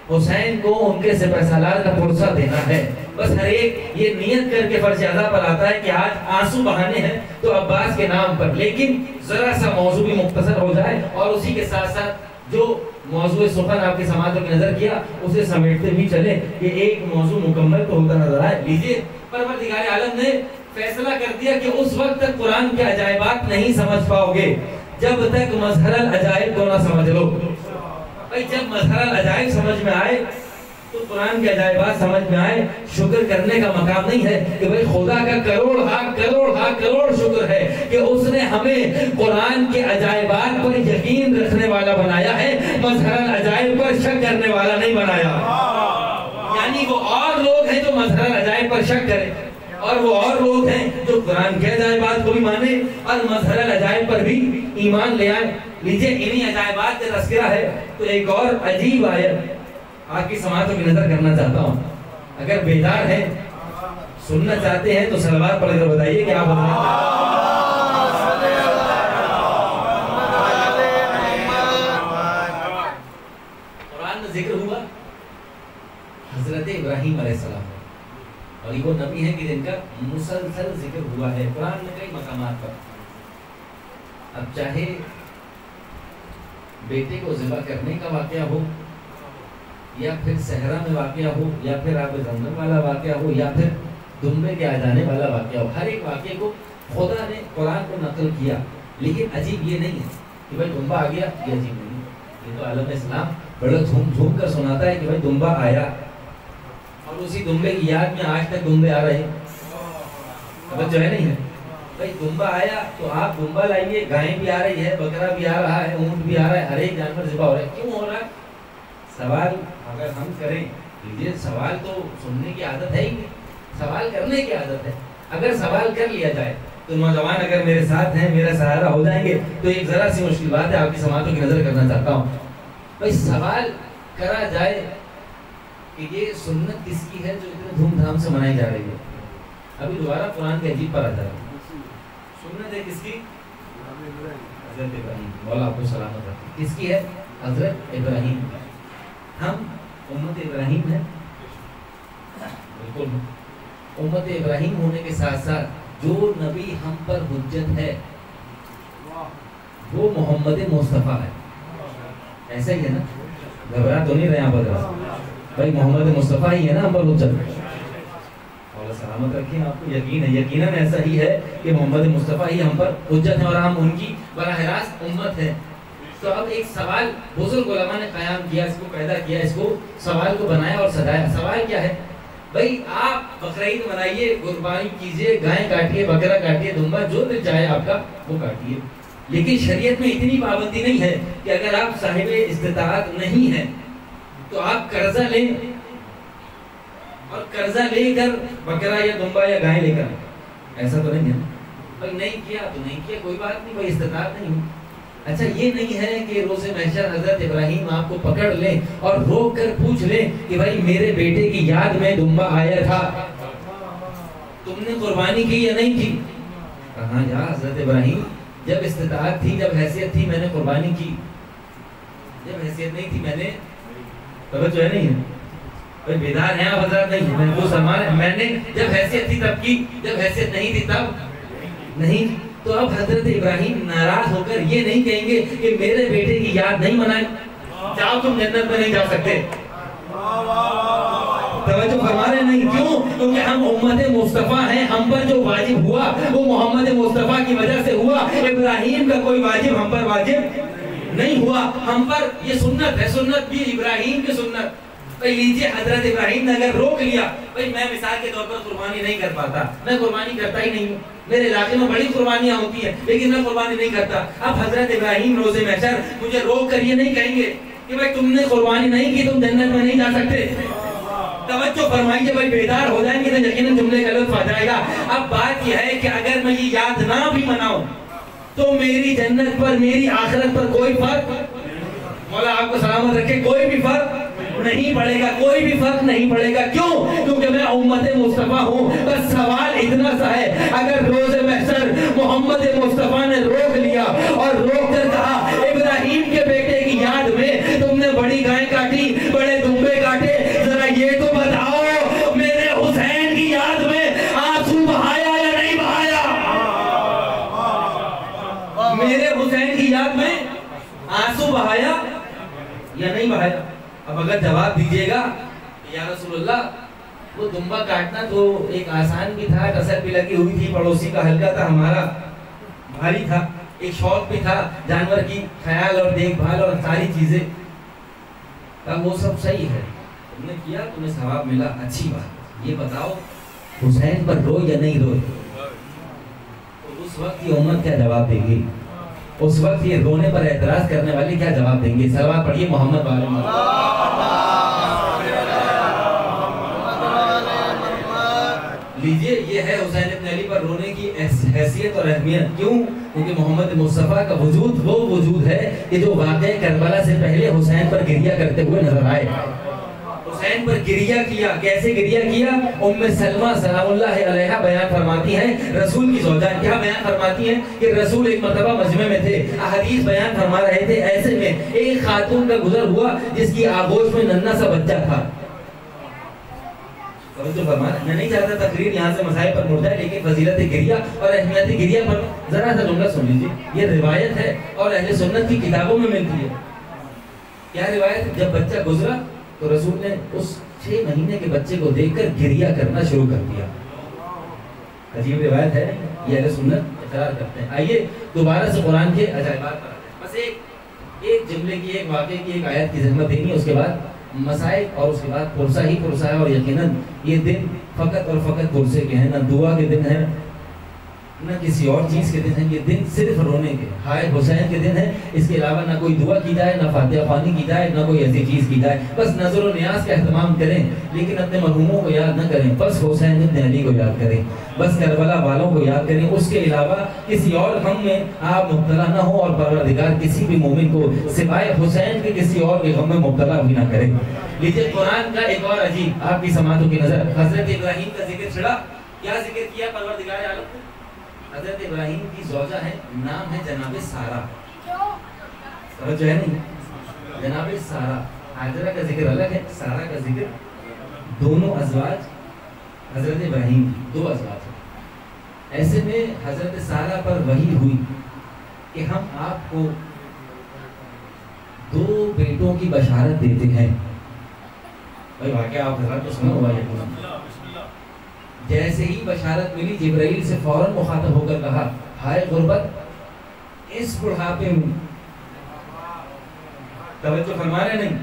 Speaker 1: حسین کو ان کے سپہ سالار کا پرسہ دینا ہے۔ بس ہر ایک یہ نیت کر کے فرض ادا پر آتا ہے کہ آج آنسو بہانے ہیں تو عباس کے نام پر، لیکن ذرا سا موضوع بھی مختصر ہو جائے اور اسی کے ساتھ ساتھ جو موضوع سخن آپ کے سماعتوں میں نظر کیا اسے سمیٹتے بھی چلیں کہ ایک موضوع مکمل تو ہوتا نظر آئے۔ لیجئے پروردگار عالم نے فیصلہ کر دیا کہ اس وقت تک قرآن کے عجائبات نہیں سمجھ پاؤ گے جب تک مظہر العجائب کو نہ سمجھ لو۔ بھائی جب مظہر العجائب سمجھ میں آئے تو قرآن کے عجائبات سمجھ میں آئے۔ شکر کرنے کا مقام نہیں ہے کہ بھئی خدا کا کروڑ شکر ہے کہ اس نے ہمیں قرآن کے عجائبات پر یقین رکھنے والا بنایا ہے، مظہر العجائب پر شک کرنے والا نہیں بنایا۔ یعنی وہ اور لوگ ہیں جو مظہر العجائب پر شک کریں، اور وہ اور لوگ ہیں جو قرآن کے عجائبات کو بھی مانے اور مظہر العجائب پر بھی ایمان لے آئے۔ لیجئے انہی عجائبات کا تذکرہ ہے تو ایک اور عجیب آیت آپ کی سماعتوں کی نظر کرنا چاہتا ہوں۔ اگر بیدار ہیں سننا چاہتے ہیں تو صلوات پڑھ کر بتائیے کہ آپ قرآن میں ذکر ہوا حضرت ابراہیم علیہ السلام، اور یہ وہ نبی ہیں کہ جن کا مسلسل ذکر ہوا ہے قرآن میں کئی مقامات پر۔ اب چاہے بیٹے کو ذبح کرنے کا واقعہ ہو، یا پھر صحرا میں واقعہ ہو، یا پھر آب زمزم والا واقعہ ہو، یا پھر دمبے کے آ جانے والا واقعہ ہو، ہر ایک واقعے کو خدا نے قرآن کو نقل کیا۔ لیکن عجیب یہ نہیں ہے کہ بھائی دمبا آ گیا، یہ عجیب نہیں ہے۔ یہ تو عالم اسلام بڑا جھوم کر سناتا ہے کہ بھائی دمبا آیا، اور اسی دمبے کی یاد میں آج تک دمبے آ رہے ہیں۔ اب جو ہے نہیں ہے بھائی دمبا آیا تو آپ دمبا لائیے، گائیں بھی آ رہی ہے، بکرا بھی آ رہا ہے، اونٹ بھی آ رہا ہے، ہر ایک جانور ذبح ہو رہا ہے۔ کیوں ہو رہا ہے؟ سوال اگر ہم کریں، لیجیے سوال تو سننے کی عادت ہے ہی نہیں، سوال کرنے کی عادت ہے۔ اگر سوال کر لیا جائے تو نوجوان اگر میرے ساتھ ہیں، میرا سہارا ہو جائیں گے، تو ایک ذرا سی مشکل بات ہے، آپ کی سماعتوں کی نظر کرنا چاہتا ہوں۔ بھائی سوال کرا جائے کہ یہ سنت کس کی ہے جو اتنے دھوم دھام سے منائی جا رہی ہے؟ ابھی دوبارہ قرآن کے عجیب پر آ جائے، سنت ہے کس کی؟ حضرت ابراہیم، مولا آپ کو سلامت رکھے۔ کس کی ہے؟ حضرت ابراہیم۔ ہم امت ابراہیم ہیں، بالکل امت ابراہیم ہونے کے ساتھ ساتھ جو نبی ہم پر حجت ہے وہ محمد مصطفیٰ ہے۔ ایسا ہی ہے نا؟ گھبرا تو نہیں رہے آپ ادھر؟ بھائی محمد مصطفیٰ ہی ہے نا ہم پر حجت۔ مولا سلامت رکھیں، آپ کو یقین ہے، یقیناً ایسا ہی ہے کہ محمد مصطفیٰ ہی ہم پر حجت ہے اور ہم ان کی براہ راست امت ہیں۔ تو اب ایک سوال بزرگ علماء نے قیام کیا، اس کو پیدا کیا، اس کو سوال کو بنایا اور سجایا۔ سوال کیا ہے؟ بھائی آپ بقرعید منائیے، قربانی کیجئے، گائے کاٹیے، بکرا کاٹیے، دمبا جو دل چاہے آپ کا وہ کاٹیے، لیکن شریعت میں اتنی پابندی نہیں ہے کہ اگر آپ صاحب استطاعت نہیں ہیں تو آپ قرضہ لیں اور قرضہ لے کر بکرا یا دمبا یا گائے لے کر، ایسا تو نہیں ہے۔ بھائی نہیں کیا تو نہیں کیا، کوئی بات نہیں، بھائی استطاعت نہیں ہو۔ اچھا یہ نہیں ہے کہ روز محشر حضرت ابراہیم آپ کو پکڑ لیں اور روک کر پوچھ لیں کہ بھائی میرے بیٹے کی یاد میں دمبا آیا تھا، تم نے قربانی کی یا نہیں کی؟ کہاں جا حضرت ابراہیم، جب استطاعت تھی، جب حیثیت تھی میں نے قربانی کی، جب حیثیت نہیں تھی میں نے، توجہ ہے نہیں ہے؟ بھائی بیدار ہیں آپ حضرات؟ نہیں ہے، وہ سلمان ہے، میں نے جب حیثیت تھی تب کی، جب حیثیت نہیں تھی تب نہیں۔ تو اب حضرت ابراہیم ناراض ہو کر یہ نہیں کہیں گے کہ میرے بیٹے کی یاد نہیں منائیں، جاؤ تم جنت میں نہیں جا سکتے۔ توجہ فرما رہے نہیں؟ کیوں؟ کیونکہ ہم امت مصطفیٰ ہیں، ہم پر جو واجب ہوا وہ محمد مصطفیٰ کی وجہ سے ہوا۔ ابراہیم کا کوئی واجب ہم پر واجب نہیں ہوا ہم پر. یہ سنت ہے, سنت بھی ابراہیم کی سنت. بھائی لیجیے, حضرت ابراہیم نے اگر روک لیا, بھائی میں مثال کے طور پر قربانی نہیں کر پاتا, میں قربانی کرتا ہی نہیں ہوں, میرے علاقے میں بڑی قربانیاں ہوتی ہیں لیکن میں قربانی نہیں کرتا. اب حضرت ابراہیم روز محشر مجھے روک کر یہ نہیں کہیں گے کہ بھائی تم نے قربانی نہیں کی, تم جنت میں نہیں جا سکتے. توجہ فرمائیے بھائی, بیدار ہو جائیں گے تو یقیناً جملے کا لطف آ جائے گا. اب بات یہ ہے کہ اگر میں یہ یاد نہ بھی مناؤں تو میری جنت پر, میری آخرت پر کوئی فرق, مولا آپ کو سلامت رکھے, کوئی بھی فرق نہیں پڑے گا, کوئی بھی فرق نہیں پڑے گا. کیوں؟ کیونکہ میں امت مصطفیٰ ہوں. بس سوال اتنا سا ہے, اگر روز محشر محمد مصطفیٰ نے روک لیا اور روک کر کہا ابراہیم کے بیٹے کی یاد میں تم نے بڑی گائیں کاٹی, بڑے دمبے کاٹے, ذرا یہ تو بتاؤ میرے حسین کی یاد میں آنسو بہایا یا نہیں بہایا؟ میرے حسین کی یاد میں آنسو بہایا یا نہیں بہایا؟ اب اگر جواب دیجئے گا یا رسول اللہ وہ دمبا کاٹنا تو ایک آسان بھی تھا, کسر بھی لگی ہوئی تھی, پڑوسی کا حلقہ تھا, ہمارا بھاری تھا, ایک شوق بھی تھا جانور کی خیال اور دیکھ بھال اور ساری چیزیں, اب وہ سب صحیح ہے, تم نے کیا, تمہیں ثواب ملا, اچھی بات. یہ بتاؤ حسین پر رو یا نہیں روئے؟ تو اس وقت یہ امت کیا جواب دے گی؟ اس وقت یہ رونے پر اعتراض کرنے والے کیا جواب دیں گے؟ صلوات پڑھیے محمد والے لیجئے. یہ ہے حسین ابن علی پر رونے کی حیثیت اور اہمیت. کیوں؟ کیونکہ محمد مصطفیٰ کا وجود وہ وجود ہے کہ جو واقعہ کربلا سے پہلے حسین پر گریہ کرتے ہوئے نظر آئے. حسین پر گریہ کیا. کیسے گریہ کیا؟ ام سلمہ سلام اللہ علیہا بیان فرماتی ہیں, رسول کی زوجہ کیا بیان فرماتی ہیں کہ رسول ایک مرتبہ مجمع میں تھے, احادیث بیان فرما رہے تھے, ایسے میں ایک خاتون کا گزر ہوا جس کی آغوش میں ننھا سا بچہ تھا. میں نہیں چاہتا تقریر یہاں سے مسائل پر مڑ جائے, لیکن فضیلت گریہ اور اہمیت گریہ پر ذرا سا جملہ سن لیجیے. یہ روایت ہے اور اہل سنت کی کتابوں میں ملتی ہے. کیا روایت؟ جب بچہ گزرا تو رسول نے اس 6 مہینے کے بچے کو دیکھ کر گریہ کرنا شروع کر دیا. عجیب روایت ہے, یہ اہل سنت اقرار کرتے ہیں. آئیے دوبارہ سے قرآن کے عجائبات پر آتے ہیں. بس ایک جملے کی, ایک واقعے کی, ایک آیت کی زحمت دینی ہے, اس کے بعد مسائل اور اس کے بعد پرسہ ہی پرسہ ہے. اور یقیناً یہ دن فقط اور فقط پرسے کے ہیں, نہ دعا کے دن ہیں نہ کسی اور چیز کے دن ہیں. یہ دن صرف رونے کے, ہائے حسین کے دن ہے. اس کے علاوہ نہ کوئی دعا کی جائے, نہ فاتحہ خوانی کی جائے, نہ کوئی ایسی چیز کی جائے. بس نظر و نیاز کا اہتمام کریں, لیکن اپنے مرحوموں کو یاد نہ کریں. بس حسین ابن علی کو یاد کریں, بس کربلا والوں کو یاد کریں. اس کے علاوہ کسی اور غم میں آپ مبتلا نہ ہوں, اور پروردگار کسی بھی مومن کو سوائے حسین کے کسی اور کے غم میں مبتلا بھی نہ کرے. لیجیے قرآن کا ایک اور عجیب آپ کی سماعتوں کی نظر. حضرت ابراہیم کا ذکر چھڑا, کیا ذکر کیا پروردگار عالم نے؟ حضرت ابراہیم کی زوجہ ہے, نام ہے جناب سارہ. توجہ ہے نہیں؟ جناب سارہ. حاجرہ کا ذکر الگ ہے, سارہ کا ذکر. دونوں ازواج حضرت ابراہیم کی, 2 ازواج ہیں. ایسے میں حضرت سارہ پر وحی ہوئی کہ ہم آپ کو 2 بیٹوں کی بشارت دیتے ہیں. بھائی واقعہ آپ حضرات کو سنا ہوا ہے. جیسے ہی بشارت ملی, جبرائیل سے فوراً مخاطب ہو کر کہا, ہائے غربت, اس بڑھاپے میں. توجہ فرما رہے نہیں؟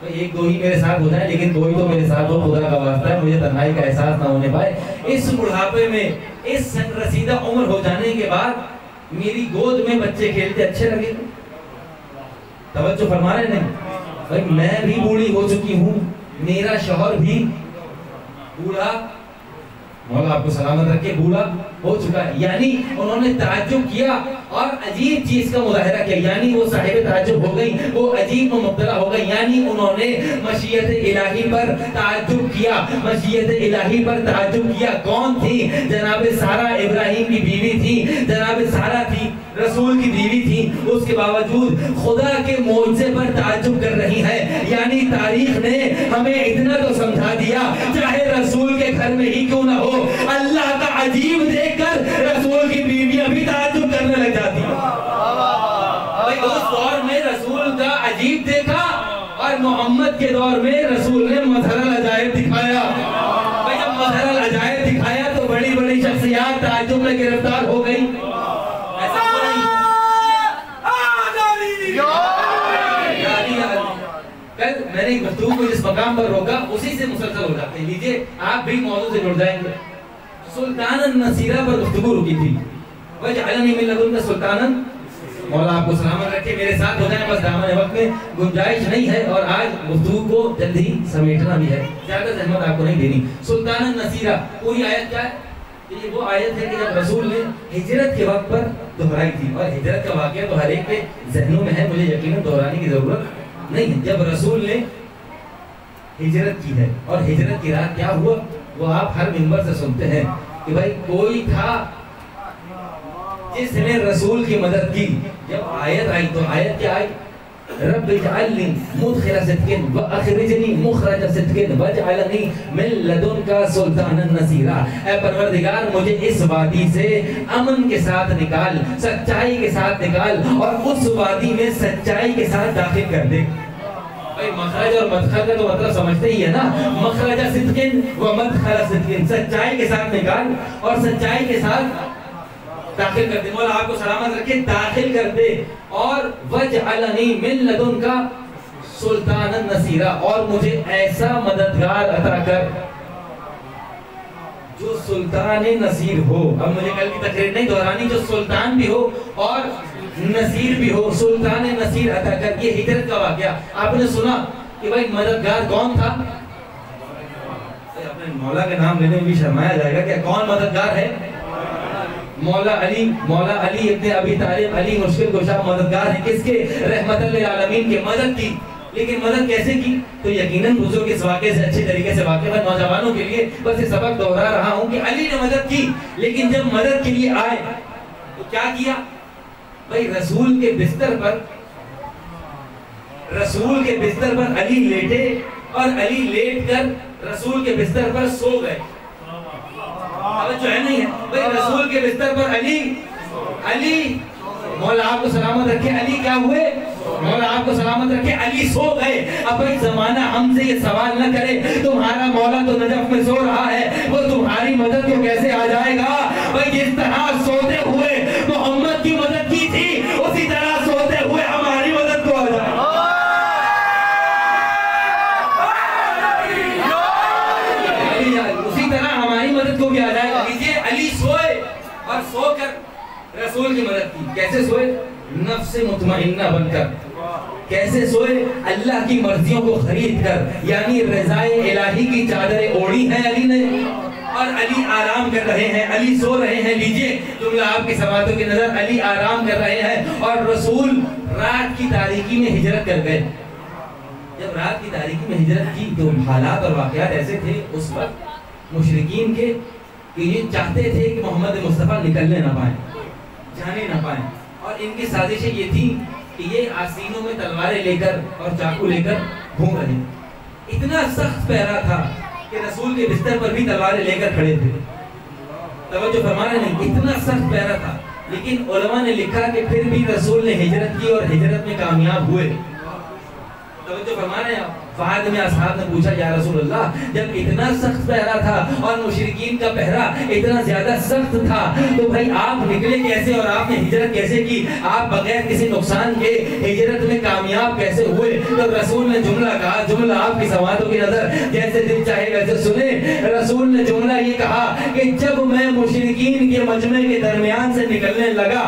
Speaker 1: تو 1-2 ہی میرے ساتھ ہو جائیں, لیکن کوئی تو میرے ساتھ ہو, خدا کا واسطہ ہے, مجھے تنہائی کا احساس نہ ہونے پائے. اس بڑھاپے میں, اس سن رسیدہ عمر ہو جانے کے بعد میری گود میں بچے کھیلتے اچھے لگے. توجہ فرما رہے نہیں؟ بھائی میں بھی بوڑھی ہو چکی ہوں, میرا شوہر بھی بوڑھا, مولا آپ کو سلامت رکھے, بوڑھا ہو چکا ہے. یعنی انہوں نے تعجب کیا اور عجیب چیز کا مظاہرہ کیا. یعنی وہ صاحب تعجب ہو گئی, وہ عجیب و مبتلا ہو گئی. یعنی انہوں نے مشیت الہی پر تعجب کیا, مشیت الہی پر تعجب کیا. کون تھی؟ جناب سارہ ابراہیم کی بیوی تھی, جناب سارہ تھی, رسول کی بیوی تھی. اس کے باوجود خدا کے معجزے پر تعجب کر رہی ہے. یعنی تاریخ نے ہمیں اتنا تو سمجھا دیا, چاہے رسول کے گھر میں ہی کیوں نہ ہو, اللہ کا عجیب دیکھ کر رسول کی بیویاں بھی تعجب کرنے لگ جاتی ہیں. اس دور میں رسول کا عجیب دیکھا, اور محمد کے دور میں رسول نے مظہر العجائب دکھایا. جب مظہر العجائب دکھایا تو بڑی بڑی شخصیات تعجب میں گرفتار ہو گئی. ایسا ہو رہی کل میں نے گفتگو کو جس مقام پر روکا اسی سے مسلسل ہو جاتے ہیں. لیجئے آپ بھی موضوع سے جڑ جائیں گے. سلطان النصیرہ پر گفتگو رکی تھی. وَجْعَلَنِي مِن لَدُنْكَ سُلْطَانًا. مولا آپ کو سلامت رکھے, میرے ساتھ ہو جائیں, بس دامن وقت میں گنجائش نہیں ہے اور آج گفتگو کو جلدی سمیٹنا بھی ہے, زیادہ زحمت آپ کو نہیں دینی. سلطان النصیرہ پوری آیت کیا ہے؟ یہ وہ آیت ہے کہ جب رسول نے ہجرت کے وقت پر دہرائی تھی, اور ہجرت کا واقعہ تو ہر ایک کے ذہنوں میں ہے, مجھے یقیناً دہرانے کی ضرورت نہیں ہے. جب رسول نے ہجرت کی ہے اور ہجرت کی رات کیا ہوا وہ آپ ہر منبر سے سنتے ہیں کہ بھائی کوئی تھا جس نے رسول کی مدد کی. جب آیت آئی تو آیت کیا آئی؟ رب اجعلنی مدخل صدق واخرجنی مخرج صدق واجعلنی من لدنک سلطانا نصیرا. اے پروردگار مجھے اس وادی سے امن کے ساتھ نکال, سچائی کے ساتھ نکال, اور اس وادی میں سچائی کے ساتھ داخل کر دے. بھائی مخرج اور مدخل کا تو مطلب سمجھتے ہی ہے نا, مخرج صدق و مدخل صدق, سچائی کے ساتھ نکال اور سچائی کے ساتھ داخل کر دے. مولا آپ کو سلامت رکھے, داخل کر دے. اور وَجْعَلَنِي مِن لَدُنْكَ سُلْطَانًا نَصِيرًا, اور مجھے ایسا مددگار عطا کر جو سلطان نصیر ہو. اب مجھے کل کی تقریر نہیں دہرانی, جو سلطان بھی ہو اور نصیر بھی ہو, سلطان نصیر عطا کر. یہ ہجرت کا واقعہ آپ نے سنا کہ بھائی مددگار کون تھا؟ اپنے مولا کے نام لینے میں بھی شرمایا جائے گا, کہ کون مددگار ہے؟ مولا علی ابن ابی طالب, علی مشکل کشا مددگار ہیں. کس کے؟ رحمت للعالمین کے. مدد کی, لیکن مدد کیسے کی؟ تو یقیناً بزرگ اس واقعے سے اچھے طریقے سے واقف ہے. نوجوانوں کے لیے بس یہ سبق دہرا رہا ہوں کہ علی نے مدد کی, لیکن جب مدد کے لیے آئے تو کیا کیا؟ بھائی رسول کے بستر پر علی لیٹے, اور علی لیٹ کر رسول کے بستر پر سو گئے. جو ہے نہیں ہے بھئی, رسول کے بستر پر علی مولا آپ کو سلامت رکھے, علی کیا ہوئے؟ مولا آپ کو سلامت رکھے, علی سو گئے. اب بھئی زمانہ ہم سے یہ سوال نہ کرے تمہارا مولا تو نجف میں سو رہا ہے, وہ تمہاری مدد کو کیسے آ جائے گا؟ بھئی جس طرح سوتے ہوئے محمد کی مدد کی تھی, اسی طرح سوتے ہوئے ہماری مدد کو آ جائے گا. اسی طرح ہماری مدد کو بھی آ جائے گا. علی سوئے اور سو کر رسول کی مدد کی. کیسے سوئے؟ نفس مطمئنہ بن کر. کیسے سوئے؟ اللہ کی مرضیوں کو خرید کر, یعنی رضائے الہی کی چادریں اوڑھی ہیں علی نے, اور علی آرام کر رہے ہیں, علی سو رہے ہیں. لیجئے جملہ آپ کی سماعتوں کی نظر, علی آرام کر رہے ہیں اور رسول رات کی تاریکی میں ہجرت کر گئے. جب رات کی تاریکی میں ہجرت کی تو حالات اور واقعات ایسے تھے اس وقت مشرکین کے کہ یہ چاہتے تھے کہ محمد مصطفیٰ نکلنے نہ پائیں, جانے نہ پائیں, اور ان کی سازشیں یہ تھی کہ یہ آستینوں میں تلواریں لے کر اور چاقو لے کر گھوم رہے. اتنا سخت پہرا تھا کہ رسول کے بستر پر بھی تلواریں لے کر کھڑے تھے. توجہ فرمانا نہیں, اتنا سخت پہرا تھا. لیکن علماء نے لکھا کہ پھر بھی رسول نے ہجرت کی اور ہجرت میں کامیاب ہوئے. توجہ فرمانا ہے. بعد میں اصحاب نے پوچھا یا رسول اللہ, جب اتنا سخت پہرا تھا اور مشرکین کا پہرا اتنا زیادہ سخت تھا تو بھائی آپ نکلے کیسے اور آپ نے ہجرت کیسے کی؟ آپ بغیر کسی نقصان کے ہجرت میں کامیاب کیسے ہوئے؟ تو رسول نے جملہ کہا, جملہ آپ کی سماعتوں کی نظر جیسے دل چاہے ویسے سنیں. رسول نے جملہ یہ کہا کہ جب میں مشرکین کے مجمع کے درمیان سے نکلنے لگا,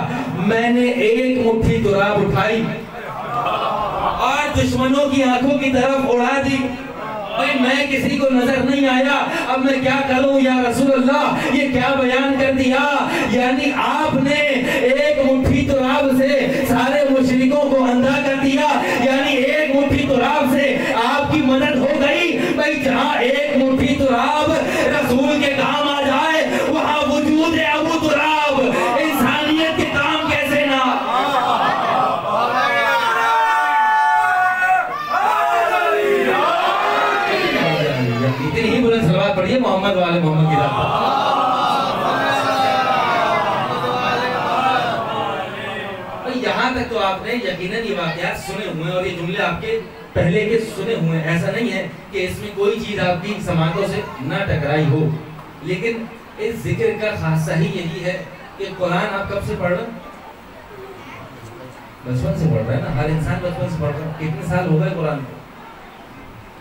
Speaker 1: میں نے ایک مٹھی تراب اٹھائی اور دشمنوں کی آنکھوں کی طرف اڑا دی. بھائی میں کسی کو نظر نہیں آیا, اب میں کیا کروں یا رسول اللہ؟ یہ کیا بیان کر دیا, یعنی آپ نے ایک مٹھی تراب سے سارے مشرکوں کو اندھا کر دیا, یعنی ایک مٹھی تراب سے آپ کی مدد ہو گئی. بھائی جہاں ایک مٹھی تراب رسول کے کام آ جائے وہاں وجود ابو تراب انسانیت کے کام کیسے نہ. اتنی ہی بلند صلوات پڑھیے محمد والے محمد کی ذات پر. یہاں تک تو آپ نے یقیناً یہ واقعات سنے ہوئے اور یہ جملے آپ کے پہلے کے سنے ہوئے. ایسا نہیں ہے کہ اس میں کوئی چیز آپ کی سماعتوں سے نہ ٹکرائی ہو, لیکن اس ذکر کا خاصہ ہی یہی ہے کہ قرآن آپ کب سے پڑھ رہے ہیں؟ بچپن سے پڑھ رہا ہے نا, ہر انسان بچپن سے پڑھ رہا ہے. کتنے سال ہو گئے قرآن کو؟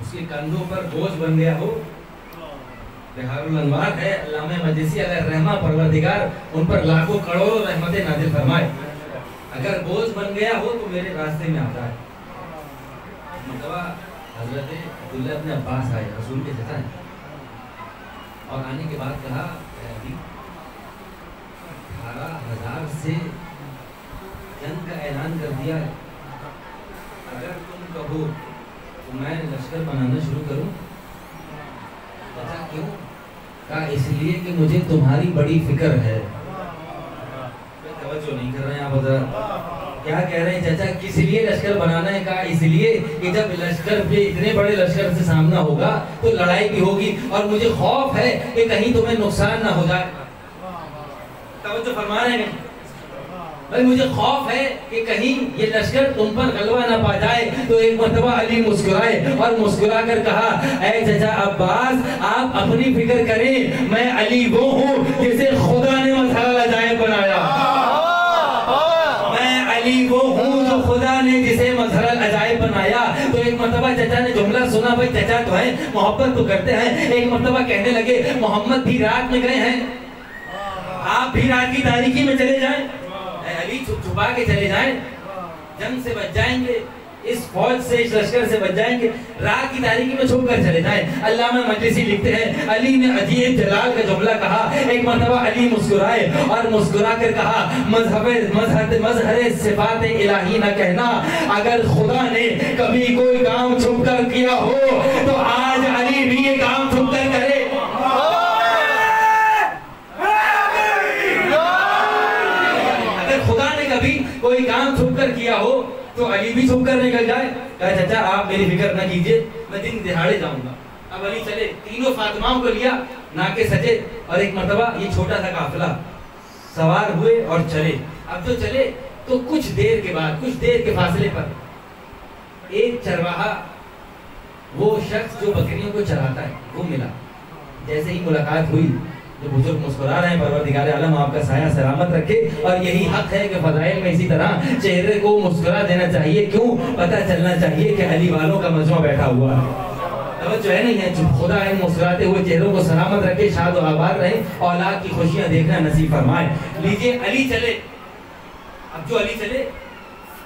Speaker 1: اس کے کندھوں پر بوجھ بن گیا ہو. بہار الانوار ہے علامہ مجلسی علیہ الرحمہ پروردگار ان پر لاکھوں کروڑوں رحمتیں نازل فرمائے. اگر بوجھ بن گیا ہو تو میرے راستے میں آتا ہے. مرتبہ حضرت عبداللہ ابن عباس آئے, رسول کے چچا ہیں, اور آنے کے بعد کہا 18,000 سے جنگ کا اعلان کر دیا ہے, اگر تم کہو تو میں لشکر بنانا شروع کروں. چچا کیوں؟ کہا اس لیے کہ مجھے تمہاری بڑی فکر ہے. توجہ نہیں کر رہے ہیں آپ حضرات, کیا کہہ رہے ہیں چچا کس لیے لشکر بنانا ہے؟ کہا اس لیے کہ جب لشکر پہ اتنے بڑے لشکر سے سامنا ہوگا تو لڑائی بھی ہوگی, اور مجھے خوف ہے کہ کہیں تمہیں نقصان نہ ہو جائے. توجہ فرما رہے ہیں بھائی, مجھے خوف ہے کہ کہیں یہ لشکر تم پر غلبہ نہ پا جائے. تو ایک مرتبہ علی مسکرائے اور مسکرا کر کہا اے چچا عباس آپ اپنی فکر کریں, میں علی وہ ہوں جسے خدا نے مظہر العجائب بنایا. وہ ہوں جو خدا نے جسے مظہر العجائب بنایا. تو ایک مرتبہ چچا نے جملہ سنا, بھائی چچا تو ہیں محبت تو کرتے ہیں. ایک مرتبہ کہنے لگے محمد بھی رات میں گئے ہیں, آپ بھی رات کی تاریکی میں چلے جائیں, اے علی چھپ چھپا کے چلے جائیں, جنگ سے بچ جائیں گے, اس فوج سے اس لشکر سے بچ جائیں گے, رات کی تاریکی میں چھپ کر چلے جائیں. علامہ مجلسی لکھتے ہیں علی نے عجیب جلال کا جملہ کہا. ایک مرتبہ علی مسکرائے اور مسکرا کر کہا مظہر صفات الہی نہ کہنا, اگر خدا نے کبھی کوئی کام چھپ کر کیا ہو تو آج علی بھی یہ کام چھپ کر کرے. اگر خدا نے کبھی کوئی کام چھپ کر کیا ہو تو علی بھی چھپ کر نکل جائے. کہا چچا آپ میری فکر نہ کیجئے, میں دن دہاڑے جاؤں گا. اب علی چلے, تینوں فاطماؤں کو لیا, ناکے سجے, اور ایک مرتبہ یہ چھوٹا سا قافلہ سوار ہوئے اور چلے. اب جو چلے تو کچھ دیر کے بعد, کچھ دیر کے فاصلے پر ایک چرواہا, وہ شخص جو بکریوں کو چراتا ہے, وہ ملا. جیسے ہی ملاقات ہوئی, جو بزرگ مسکرا رہے ہیں پروردگار عالم آپ کا سایہ سلامت رکھے, اور یہی حق ہے کہ فضائل میں اسی طرح چہرے کو مسکرا دینا چاہیے. کیوں؟ پتہ چلنا چاہیے کہ علی والوں کا مجمع بیٹھا ہوا ہے. توجہ ہے نہیں ہے؟ خدا ان مسکراتے ہوئے چہروں کو سلامت رکھے, شاد و آباد رہیں, اولاد کی خوشیاں دیکھنا نصیب فرمائے. لیجئے علی چلے. اب جو علی چلے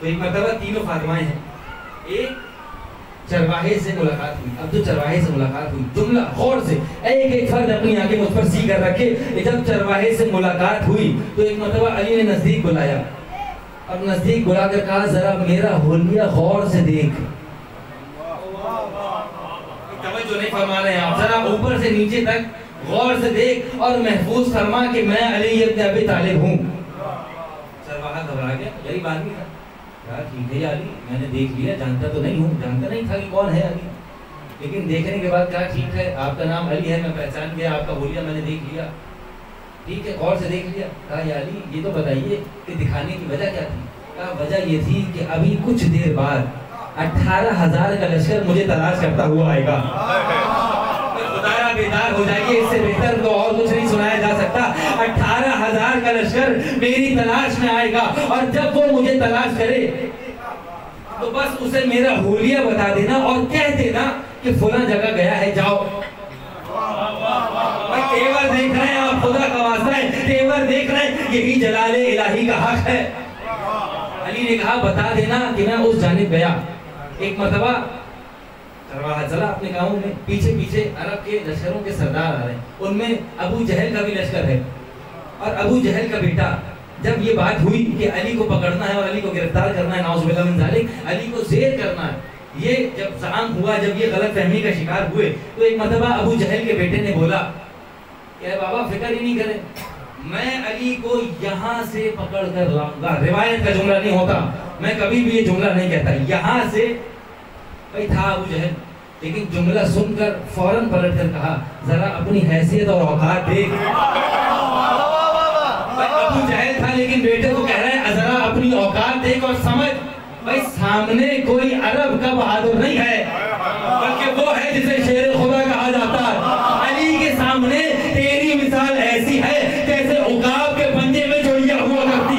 Speaker 1: تو ایک مرتبہ تینوں فاطمائیں ہیں, ایک چرواہے سے ملاقات ہوئی. اب جو چرواہے سے ملاقات ہوئی, جملہ غور سے ایک ایک فرد اپنی آنکھیں مجھ پر سی کر رکھے. جب چرواہے سے ملاقات ہوئی تو ایک مرتبہ علی نے نزدیک بلایا, اور نزدیک بلا کر کہا ذرا میرا حلیہ غور سے دیکھ. توجہ نہیں فرما رہے ہیں آپ, ذرا اوپر سے نیچے تک غور سے دیکھ اور محفوظ فرما کہ میں علی ابن ابی طالب ہوں. چرواہا گھبرا گیا, غریب آدمی تھا. ٹھیک ہے یا علی, میں نے دیکھ لیا, جانتا تو نہیں ہوں, جانتا نہیں تھا کہ کون ہے علی, لیکن دیکھنے کے بعد کہا ٹھیک ہے آپ کا نام علی ہے, میں پہچان گیا, آپ کا حلیہ میں نے دیکھ لیا, ٹھیک ہے غور سے دیکھ لیا. کہا یا علی یہ تو بتائیے کہ دکھانے کی وجہ کیا تھی؟ کہا وجہ یہ تھی کہ ابھی کچھ دیر بعد 18,000 کا لشکر مجھے تلاش کرتا ہوا آئے گا. خدایا بیدار ہو جائیے, اس سے بہتر تو اور کچھ نہیں سنایا جا سکتا. 18,000 کا لشکر میری تلاش میں آئے گا, اور جب وہ مجھے تلاش کرے تو بس اسے میرا حلیہ بتا دینا اور کہہ دینا کہ فلاں جگہ گیا ہے, جاؤ. تیور دیکھ رہے ہیں آپ, خدا کا واسطہ ہے, تیور دیکھ رہے ہیں, یہی جلال الہی کا حق ہے. علی نے کہا بتا دینا کہ میں اس جانب گیا. ایک مرتبہ چرواہا چلا اپنے گاؤں میں, پیچھے پیچھے عرب کے لشکروں کے سردار آ رہے ہیں, ان میں ابو جہل کا بھی لشکر ہے, اور ابو جہل کا بیٹا. جب یہ بات ہوئی کہ علی کو پکڑنا ہے اور علی کو گرفتار کرنا ہے, نعوذ باللہ من ذالک, علی کو زیر کرنا ہے, یہ جب زعم ہوا, جب یہ غلط فہمی کا شکار ہوئے, تو ایک مرتبہ ابو جہل کے بیٹے نے بولا کہ بابا فکر ہی نہیں کریں, میں علی کو یہاں سے پکڑ کر لاؤں گا. روایت کا جملہ نہیں ہوتا, میں کبھی بھی یہ جملہ نہیں کہتا, یہاں سے. بھائی تھا ابو جہل, لیکن جملہ سن کر فوراً پلٹ کر کہا ذرا اپنی حیثیت اور اوقات دیکھ. ابو جہل تھا لیکن بیٹے کو کہہ رہا ہے ذرا اپنی اوقات دیکھ اور سمجھ. بھائی سامنے کوئی عرب کا بہادر نہیں ہے, بلکہ وہ ہے جسے شیر خدا کہا جاتا ہے. علی کے سامنے تیری مثال ایسی ہے جیسے عقاب کے پنجے میں چڑیا ہوا کرتی.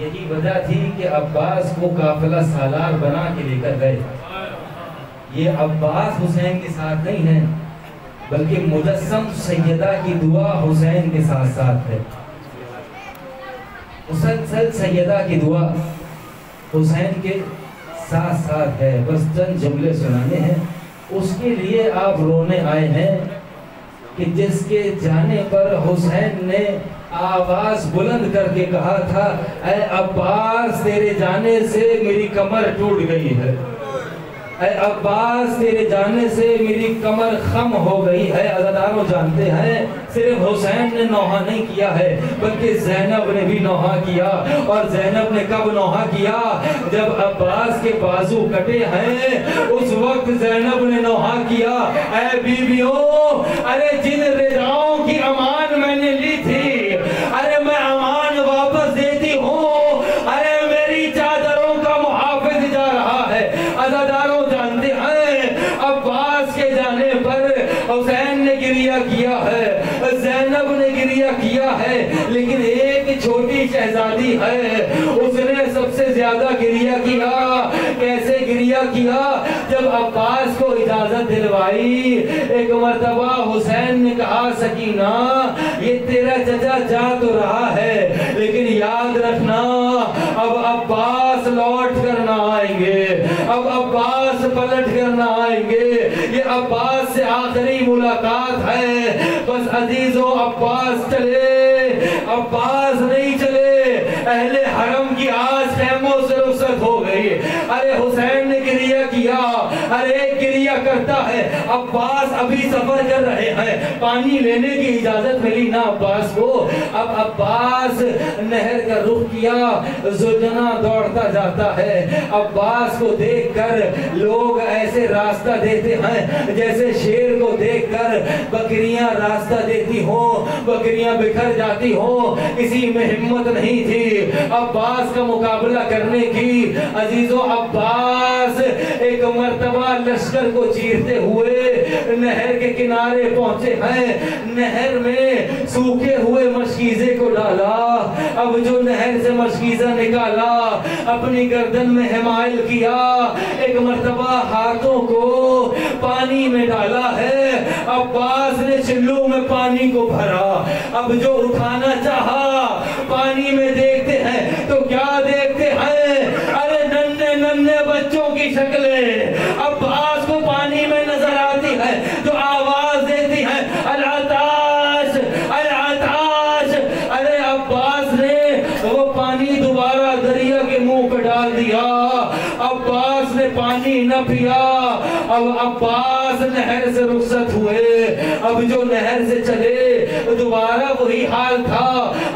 Speaker 1: یہی وجہ تھی کہ عباس کو قافلہ سالار بنا کے لے کر گئے. یہ عباس حسین کے ساتھ نہیں ہے بلکہ مجسم سیدہ کی دعا حسین کے ساتھ ساتھ ہے. مسلسل سیدہ کی دعا حسین کے ساتھ ساتھ ہے. بس چند جملے سنانے ہیں. اس کے لیے آپ رونے آئے ہیں کہ جس کے جانے پر حسین نے آواز بلند کر کے کہا تھا اے عباس تیرے جانے سے میری کمر ٹوٹ گئی ہے, اے عباس تیرے جانے سے میری کمر خم ہو گئی ہے. عزاداروں جانتے ہیں صرف حسین نے نوحہ نہیں کیا ہے بلکہ زینب نے بھی نوحہ کیا. اور زینب نے کب نوحہ کیا؟ جب عباس کے بازو کٹے ہیں اس وقت زینب نے نوحہ کیا اے بیویوں, ارے جن رضاؤں کی امان میں نے لی تھی, ارے میں امان واپس دیتی ہوں. ارے میری چادروں کا محافظ جا رہا ہے. عزاداروں جانتے ہیں عباس کے جانے پر حسین نے گریہ کیا ہے, زینب نے گریہ کیا ہے, لیکن ایک چھوٹی شہزادی ہے اس نے سب سے زیادہ گریہ کیا. کیسے گریہ کیا؟ جب عباس کو اجازت دلوائی ایک مرتبہ حسین نے کہا سکینہ یہ تیرا چچا جا تو رہا ہے لیکن یاد رکھنا اب عباس لوٹ کر نہ آئیں گے, اب عباس پلٹ کر نہ آئیں گے, یہ عباس سے آخری ملاقات ہے. بس عزیزوں عباس چلے, عباس نہیں چلے. اہل حرم کی آج خیموں سے رخصت ہو گئی. ارے حسین نے گریہ کیا, ارے ایک گریہ کرتا ہے. عباس ابھی سفر کر رہے ہیں, پانی لینے کی اجازت ملی نہ عباس کو. اب عباس نہر کا رخ کیا, زوجنا دوڑتا جاتا ہے. عباس کو دیکھ کر لوگ ایسے راستہ دیتے ہیں جیسے شیر کو دیکھ کر بکریاں راستہ دیتی ہوں, بکریاں بکھر جاتی ہوں. کسی میں ہمت نہیں تھی عباس کا مقابلہ کرنے کی. عزیزوں عباس ایک مرتبہ لشکر کو چیرتے ہوئے نہر کے کنارے پہنچے ہیں. نہر میں سوکھے ہوئے مشکیزے کو ڈالا. اب جو نہر سے مشکیزہ نکالا اپنی گردن میں حمائل کیا. ایک مرتبہ ہاتھوں کو پانی میں ڈالا ہے. عباس نے چلو میں پانی کو بھرا. اب جو اٹھانا چاہا پانی میں دیکھتے ہیں تو کیا دیکھتے ہیں؟ ارے ننھے ننھے بچوں کی شکلیں عباس کو پانی میں نظر آتی ہے جو آواز دیتی ہے العطاش العطاش. ارے عباس نے وہ پانی دوبارہ دریا کے منہ پہ ڈال دیا. عباس نے پانی نہ پیا. اب عباس نہر سے رخصت ہوئے. اب جو نہر سے چلے دوبارہ وہی حال تھا.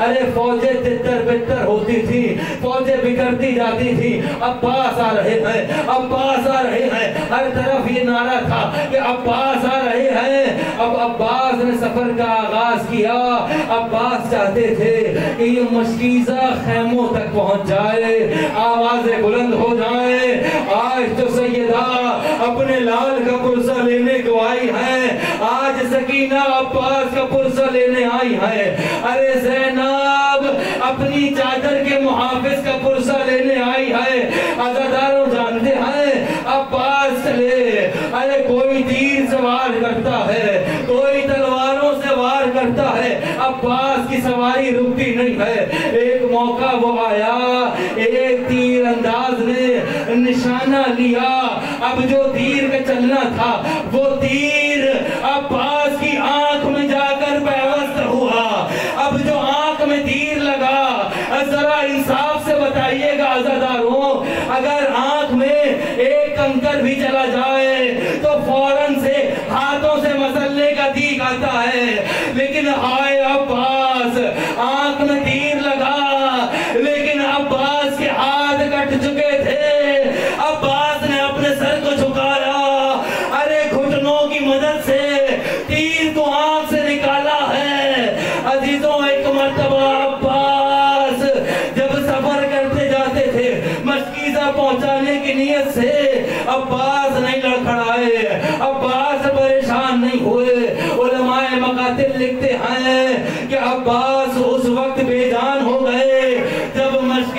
Speaker 1: ارے فوجیں تتر بتر ہوتی تھی, فوجیں بکھرتی جاتی تھی. عباس آ رہے ہیں, عباس آ رہے ہیں. ہر طرف یہ نعرہ تھا کہ عباس آ رہے ہیں. اب عباس نے سفر کا آغاز کیا. عباس چاہتے تھے کہ یہ مشکیزہ خیموں تک پہنچ جائے, آوازیں بلند ہو جائیں. آج تو سیدہ اپنے لال کا پرسہ لینے کو آئی ہے, آج سکینہ عباس کا پرسہ لینے آئی ہے. ارے زینب اپنی چادر کے محافظ کا پرسہ لینے آئی ہے. عزاداروں جانتے ہیں عباس چلے. ارے کوئی تیر سے وار کرتا ہے, کوئی تلواروں سے وار کرتا ہے. عباس کی سواری رکتی نہیں ہے. ایک موقع وہ آیا, ایک تیر انداز نے نشانہ لیا. اب جو تیر کا چلنا تھا وہ تیر عباس کی آنکھ میں جا کر پیوست ہوا. اب جو آنکھ میں تیر لگا ذرا انصاف سے بتائیے گا عزاداروں, اگر آنکھ میں ایک کنکر بھی چلا جائے تو فوراً سے ہاتھوں سے مسلنے کا دیگ آتا ہے. لیکن ہائے عباس, آنکھ میں تیر لگا لیکن عباس کے ہاتھ کٹ چکے تھے. عباس نے اپنے سر کو جھکایا. ارے گھٹنوں کی مدد سے تیر کو آنکھ سے نکالا ہے. عزیزوں ایک مرتبہ عباس جب سفر کرتے جاتے تھے مشکیزہ پہنچانے کی نیت سے عباس نہیں لڑکھڑائے, عباس پریشان نہیں ہوئے. علماء مقاتل لکھتے ہیں کہ عباس اس وقت بے جان ہو گئے جب مشق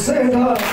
Speaker 8: Say that